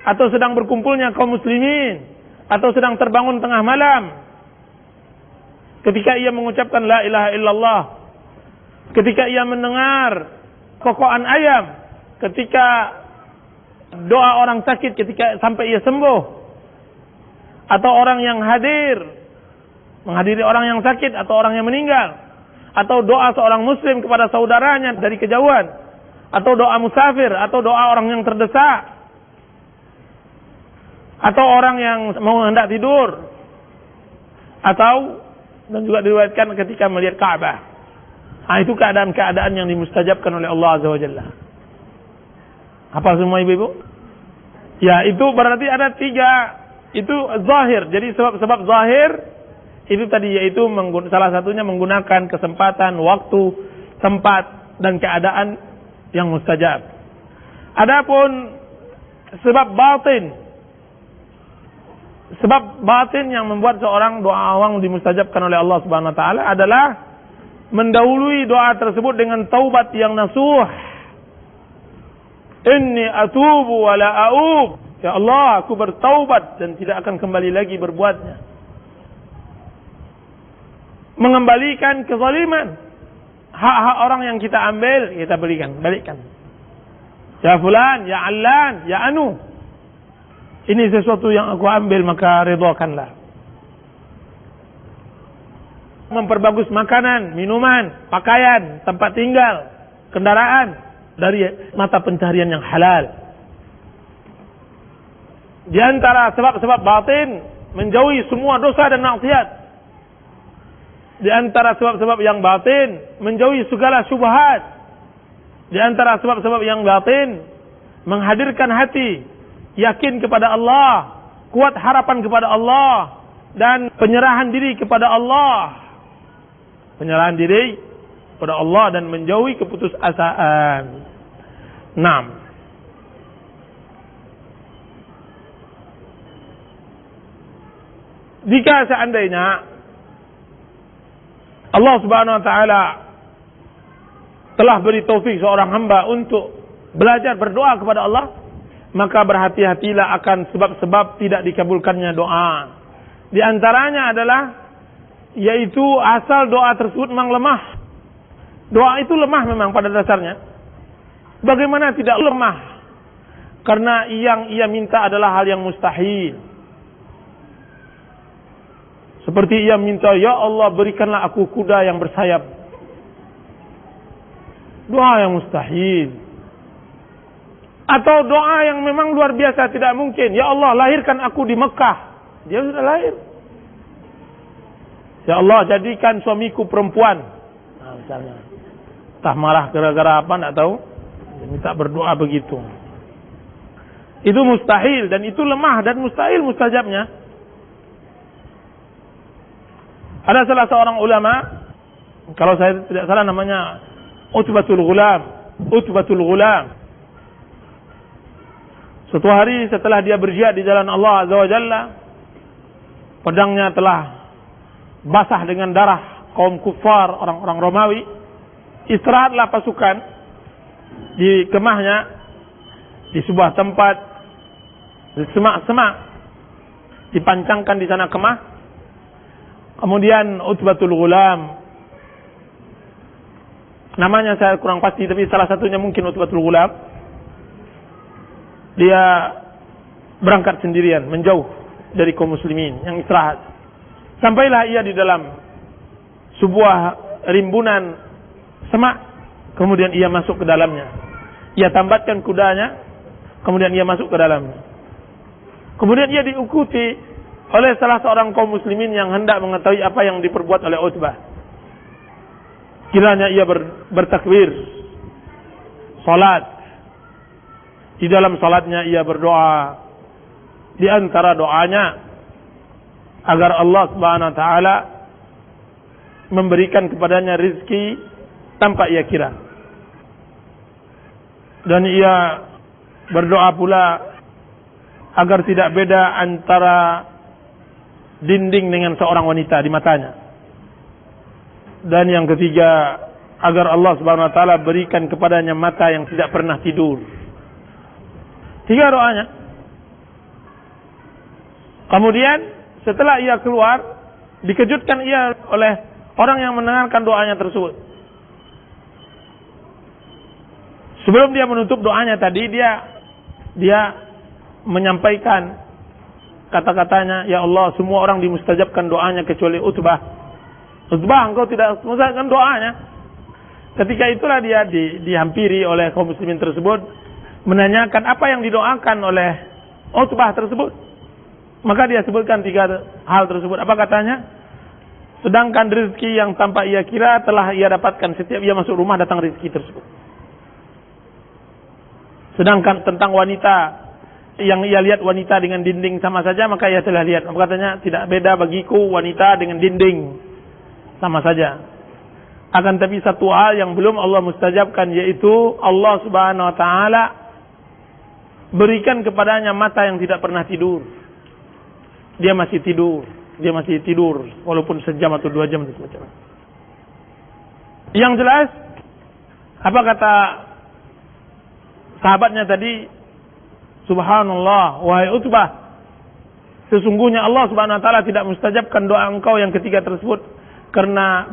atau sedang berkumpulnya kaum muslimin, atau sedang terbangun tengah malam, ketika ia mengucapkan la ilaha illallah, ketika ia mendengar kokokan ayam, ketika doa orang sakit ketika sampai ia sembuh, atau orang yang menghadiri orang yang sakit atau orang yang meninggal, atau doa seorang muslim kepada saudaranya dari kejauhan, atau doa musafir, atau doa orang yang terdesak, Atau orang yang mau hendak tidur. Atau, dan juga diriwayatkan ketika melihat Ka'bah. Nah, itu keadaan-keadaan yang dimustajabkan oleh Allah Azza wa Jalla. Apa semua ibu-ibu? Ya, itu berarti ada 3. Itu zahir. Jadi sebab-sebab zahir itu tadi, yaitu salah satunya menggunakan kesempatan, waktu, tempat, dan keadaan yang mustajab. Adapun sebab batin yang membuat seorang doa awang dimustajabkan oleh Allah Subhanahu wa taala adalah mendahului doa tersebut dengan taubat yang nasuh. Inni atubu wa la aub. Ya Allah, aku bertaubat dan tidak akan kembali lagi berbuatnya. Mengembalikan kezaliman. Hak-hak orang yang kita ambil, kita balikkan. Ya fulan, ya allan, ya anu. Ini sesuatu yang aku ambil, maka ridhakanlah. Memperbagus makanan, minuman, pakaian, tempat tinggal, kendaraan dari mata pencarian yang halal. Di antara sebab-sebab batin, menjauhi semua dosa dan maksiat. Di antara sebab-sebab yang batin, menjauhi segala syubhat. Di antara sebab-sebab yang batin, menghadirkan hati, yakin kepada Allah, kuat harapan kepada Allah, dan penyerahan diri kepada Allah. Penyerahan diri kepada Allah dan menjauhi keputusasaan. 6. Jika seandainya Allah Subhanahu wa taala telah beri taufik seorang hamba untuk belajar berdoa kepada Allah, maka berhati-hatilah akan sebab-sebab tidak dikabulkannya doa. Di antaranya adalah, yaitu asal doa tersebut memang lemah. Doa itu lemah memang pada dasarnya. Bagaimana tidak lemah? Karena yang ia minta adalah hal yang mustahil. Seperti ia minta, ya Allah berikanlah aku kuda yang bersayap. Doa yang mustahil. Atau doa yang memang luar biasa, tidak mungkin. Ya Allah lahirkan aku di Mekah. Dia sudah lahir. Ya Allah jadikan suamiku perempuan. Nah, misalnya. Entah marah gara-gara apa, tidak tahu. Dia minta berdoa begitu. Itu mustahil dan itu lemah dan mustahil mustajabnya. Ada salah seorang ulama, kalau saya tidak salah namanya Utbatul Ghulam. Suatu hari setelah dia berjihad di jalan Allah Azza wa Jalla, pedangnya telah basah dengan darah kaum kufar, orang-orang Romawi. Istirahatlah pasukan di kemahnya, di sebuah tempat, di semak-semak, dipancangkan di sana kemah. Kemudian Utbatul Ghulam, namanya saya kurang pasti, tapi salah satunya mungkin Utbatul Ghulam, dia berangkat sendirian, menjauh dari kaum muslimin yang istirahat. Sampailah ia di dalam sebuah rimbunan semak, kemudian ia masuk ke dalamnya. Ia tambatkan kudanya, kemudian ia masuk ke dalamnya. Kemudian ia diikuti oleh salah seorang kaum muslimin yang hendak mengetahui apa yang diperbuat oleh Utbah. Kiranya ia bertakbir, salat. Di dalam salatnya ia berdoa. Di antara doanya agar Allah Subhanahu wa taala memberikan kepadanya rezeki tanpa ia kira. Dan ia berdoa pula agar tidak beda antara dinding dengan seorang wanita di matanya. Dan yang ketiga, agar Allah Subhanahu wa taala berikan kepadanya mata yang tidak pernah tidur. 3 doanya. Kemudian setelah ia keluar, dikejutkan ia oleh orang yang mendengarkan doanya tersebut. Sebelum dia menutup doanya tadi, dia menyampaikan kata-katanya, ya Allah, semua orang dimustajabkan doanya kecuali Utbah. Utbah, engkau tidak mustajabkan doanya. Ketika itulah dia dihampiri oleh kaum muslimin tersebut, menanyakan apa yang didoakan oleh Utbah tersebut. Maka dia sebutkan 3 hal tersebut. Apa katanya? Sedangkan rezeki yang tanpa ia kira telah ia dapatkan setiap ia masuk rumah datang rezeki tersebut. Sedangkan tentang wanita yang ia lihat wanita dengan dinding sama saja, maka ia telah lihat. Apa katanya? Tidak beda bagiku wanita dengan dinding, sama saja. Akan tapi satu hal yang belum Allah mustajabkan, yaitu Allah Subhanahu wa taala berikan kepadanya mata yang tidak pernah tidur. Dia masih tidur walaupun sejam atau 2 jam semacam. Yang jelas, apa kata sahabatnya tadi? Subhanallah, wahai Utbah, sesungguhnya Allah Subhanahu wa taala tidak mustajabkan doa engkau yang ketiga tersebut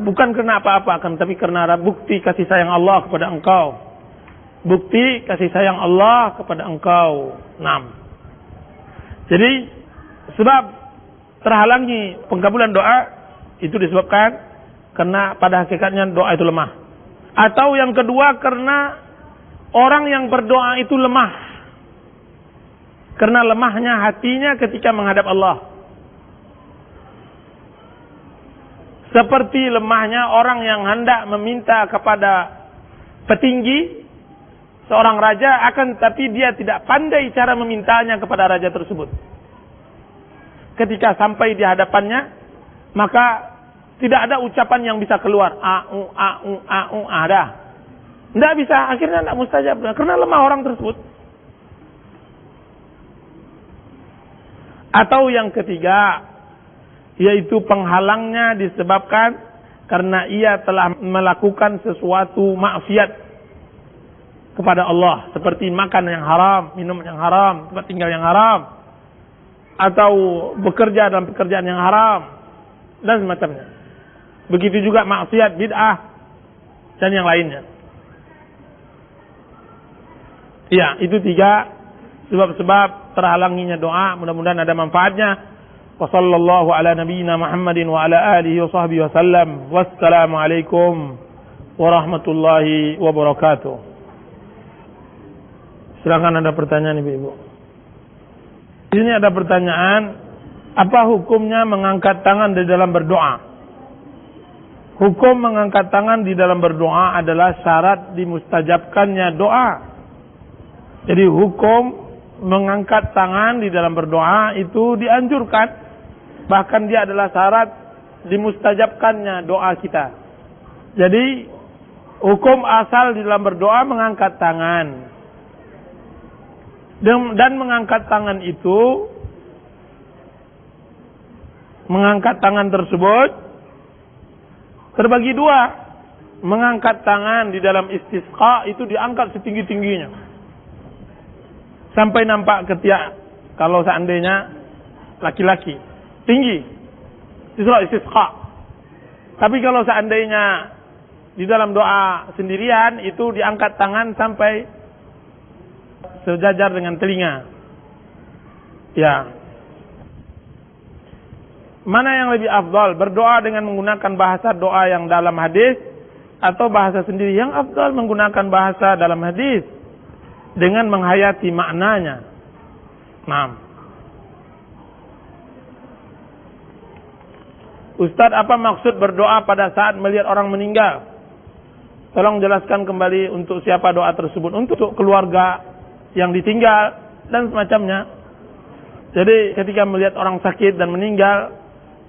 bukan karena apa-apa, akan tapi karena bukti kasih sayang Allah kepada engkau. Bukti kasih sayang Allah kepada engkau. 6. Jadi sebab terhalangi pengkabulan doa itu disebabkan karena pada hakikatnya doa itu lemah. Atau yang kedua, karena orang yang berdoa itu lemah. Karena lemahnya hatinya ketika menghadap Allah. Seperti lemahnya orang yang hendak meminta kepada petinggi, seorang raja, akan tapi dia tidak pandai cara memintanya kepada raja tersebut. Ketika sampai di hadapannya, maka tidak ada ucapan yang bisa keluar. Ada. Tidak bisa, akhirnya tidak mustajab. Karena lemah orang tersebut. Atau yang ketiga, yaitu penghalangnya disebabkan karena ia telah melakukan sesuatu maksiat kepada Allah. Seperti makan yang haram, minum yang haram, tempat tinggal yang haram, atau bekerja dalam pekerjaan yang haram dan semacamnya. Begitu juga maksiat, bid'ah dan yang lainnya. Ya, itu 3 sebab-sebab terhalanginya doa. Mudah-mudahan ada manfaatnya. Wa sallallahu ala nabiyyina Muhammadin wa ala alihi wa sahbihi wasallam. Wassalamualaikum warahmatullahi wabarakatuh. Silakan, ada pertanyaan Ibu-ibu. Di sini ada pertanyaan, apa hukumnya mengangkat tangan di dalam berdoa? Hukum mengangkat tangan di dalam berdoa adalah syarat dimustajabkannya doa. Jadi hukum mengangkat tangan di dalam berdoa itu dianjurkan. Bahkan dia adalah syarat dimustajabkannya doa kita. Jadi hukum asal di dalam berdoa mengangkat tangan. Dan mengangkat tangan itu, mengangkat tangan tersebut terbagi 2. Mengangkat tangan di dalam istisqa itu diangkat setinggi-tingginya sampai nampak ketiak kalau seandainya laki-laki, tinggi di surah istisqa. Tapi kalau seandainya di dalam doa sendirian itu diangkat tangan sampai sejajar dengan telinga. Ya. Mana yang lebih afdal? Berdoa dengan menggunakan bahasa doa yang dalam hadis atau bahasa sendiri? Yang afdal menggunakan bahasa dalam hadis dengan menghayati maknanya. Ustaz, apa maksud berdoa pada saat melihat orang meninggal? Tolong jelaskan kembali untuk siapa doa tersebut. Untuk keluarga yang ditinggal dan semacamnya. Jadi ketika melihat orang sakit dan meninggal,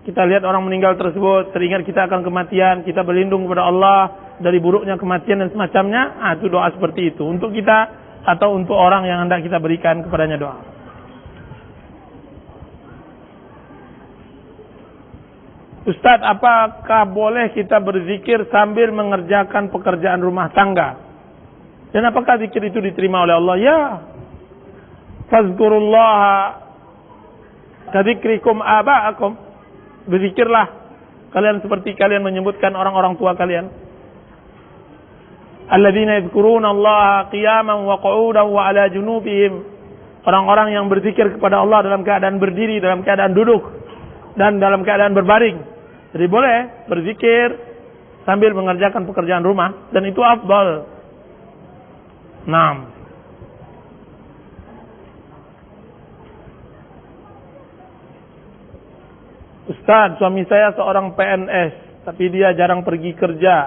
kita lihat orang meninggal tersebut, teringat kita akan kematian, kita berlindung kepada Allah dari buruknya kematian dan semacamnya. Itu doa seperti itu untuk kita atau untuk orang yang hendak kita berikan kepadanya doa. Ustaz, apakah boleh kita berzikir sambil mengerjakan pekerjaan rumah tangga? Dan apakah zikir itu diterima oleh Allah? Ya. Fazkurullaha kadzikrikum aba'akum. Berzikirlah kalian seperti kalian menyebutkan orang-orang tua kalian. Alladzina yadhkuruna Allaha qiyaman wa qu'udan wa 'ala junubihim. Orang-orang yang berzikir kepada Allah dalam keadaan berdiri, dalam keadaan duduk, dan dalam keadaan berbaring. Jadi boleh berzikir sambil mengerjakan pekerjaan rumah, dan itu afdal. Ustaz, suami saya seorang PNS, tapi dia jarang pergi kerja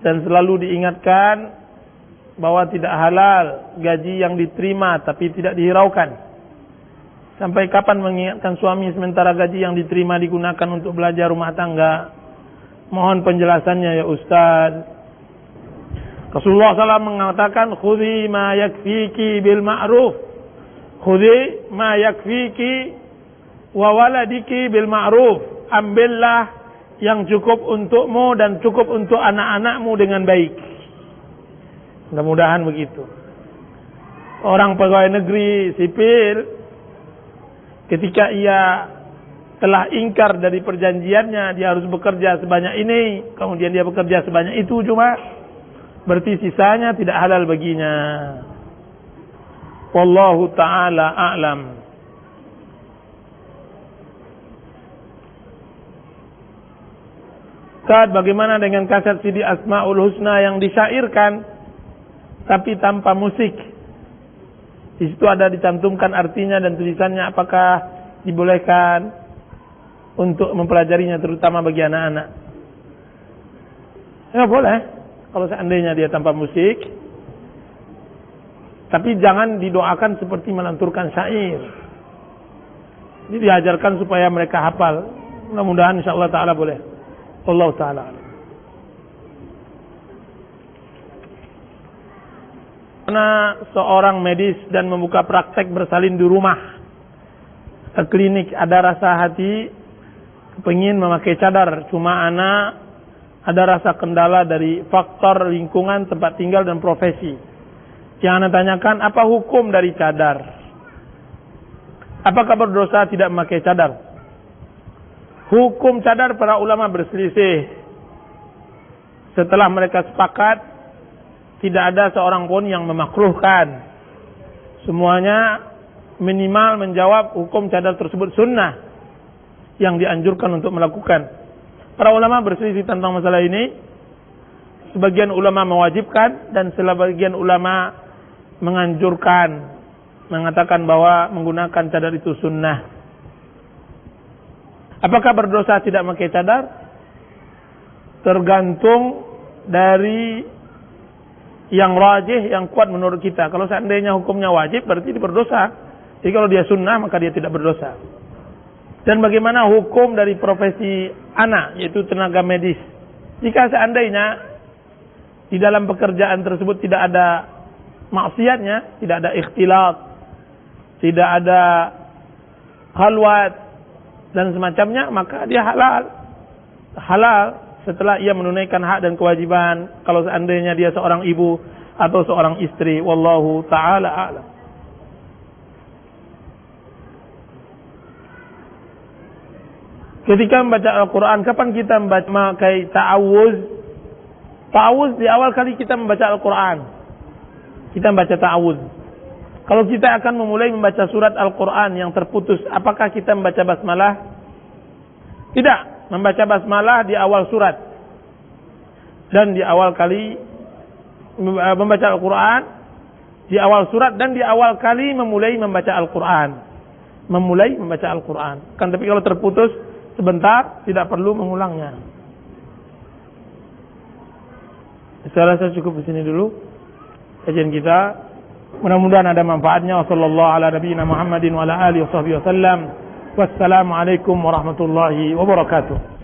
dan selalu diingatkan bahwa tidak halal gaji yang diterima tapi tidak dihiraukan. Sampai kapan mengingatkan suami sementara gaji yang diterima digunakan untuk belajar rumah tangga? Mohon penjelasannya ya Ustaz. Rasulullah SAW mengatakan, khudhi ma yakfiki bil ma'ruf. Khudhi ma yakfiki wa waladiki bil ma'ruf. Ambillah yang cukup untukmu dan cukup untuk anak-anakmu dengan baik. Mudah-mudahan begitu. Orang pegawai negeri sipil, ketika ia telah ingkar dari perjanjiannya, dia harus bekerja sebanyak ini, kemudian dia bekerja sebanyak itu cuma, berarti sisanya tidak halal baginya. Wallahu ta'ala a'lam. Ustaz, bagaimana dengan kaset CD Asmaul Husna yang disyairkan tapi tanpa musik? Di situ ada dicantumkan artinya dan tulisannya, apakah dibolehkan untuk mempelajarinya terutama bagi anak-anak? Ya boleh, kalau seandainya dia tanpa musik. Tapi jangan didoakan seperti melanturkan syair. Ini diajarkan supaya mereka hafal. Mudah-mudahan insyaallah ta'ala boleh. Allah ta'ala. Karena seorang medis dan membuka praktek bersalin di rumah, ke klinik, ada rasa hati pengen memakai cadar, cuma ada rasa kendala dari faktor lingkungan, tempat tinggal dan profesi. Yang ana tanyakan, apa hukum dari cadar? Apakah berdosa tidak memakai cadar? Hukum cadar para ulama berselisih. Setelah mereka sepakat, tidak ada seorang pun yang memakruhkan. Semuanya minimal menjawab hukum cadar tersebut sunnah yang dianjurkan untuk melakukan. Para ulama berselisih tentang masalah ini. Sebagian ulama mewajibkan dan sebagian ulama menganjurkan, mengatakan bahwa menggunakan cadar itu sunnah. Apakah berdosa tidak memakai cadar? Tergantung dari yang rajih, yang kuat menurut kita. Kalau seandainya hukumnya wajib, berarti dia berdosa. Jadi kalau dia sunnah, maka dia tidak berdosa. Dan bagaimana hukum dari profesi anak, yaitu tenaga medis? Jika seandainya di dalam pekerjaan tersebut tidak ada maksiatnya, tidak ada ikhtilat, tidak ada khalwat dan semacamnya, maka dia halal. Halal setelah ia menunaikan hak dan kewajiban, kalau seandainya dia seorang ibu atau seorang istri. Wallahu ta'ala a'lam. Ketika membaca Al-Quran, kapan kita memakai ta'awuz? Ta'awuz di awal kali kita membaca Al-Quran, kita membaca ta'awuz. Kalau kita akan memulai membaca surat Al-Quran yang terputus, apakah kita membaca basmalah? Tidak, membaca basmalah di awal surat. Dan di awal kali membaca Al-Quran, di awal surat dan di awal kali memulai membaca Al-Quran. Memulai membaca Al-Quran. Kan tapi kalau terputus sebentar, tidak perlu mengulangnya. Saya rasa cukup di sini dulu kajian kita. Mudah-mudahan ada manfaatnya. Wassallallahu ala nabiyina Muhammadin wa ala alihi washabbihi wasallam. Wassalamu alaikum warahmatullahi wabarakatuh.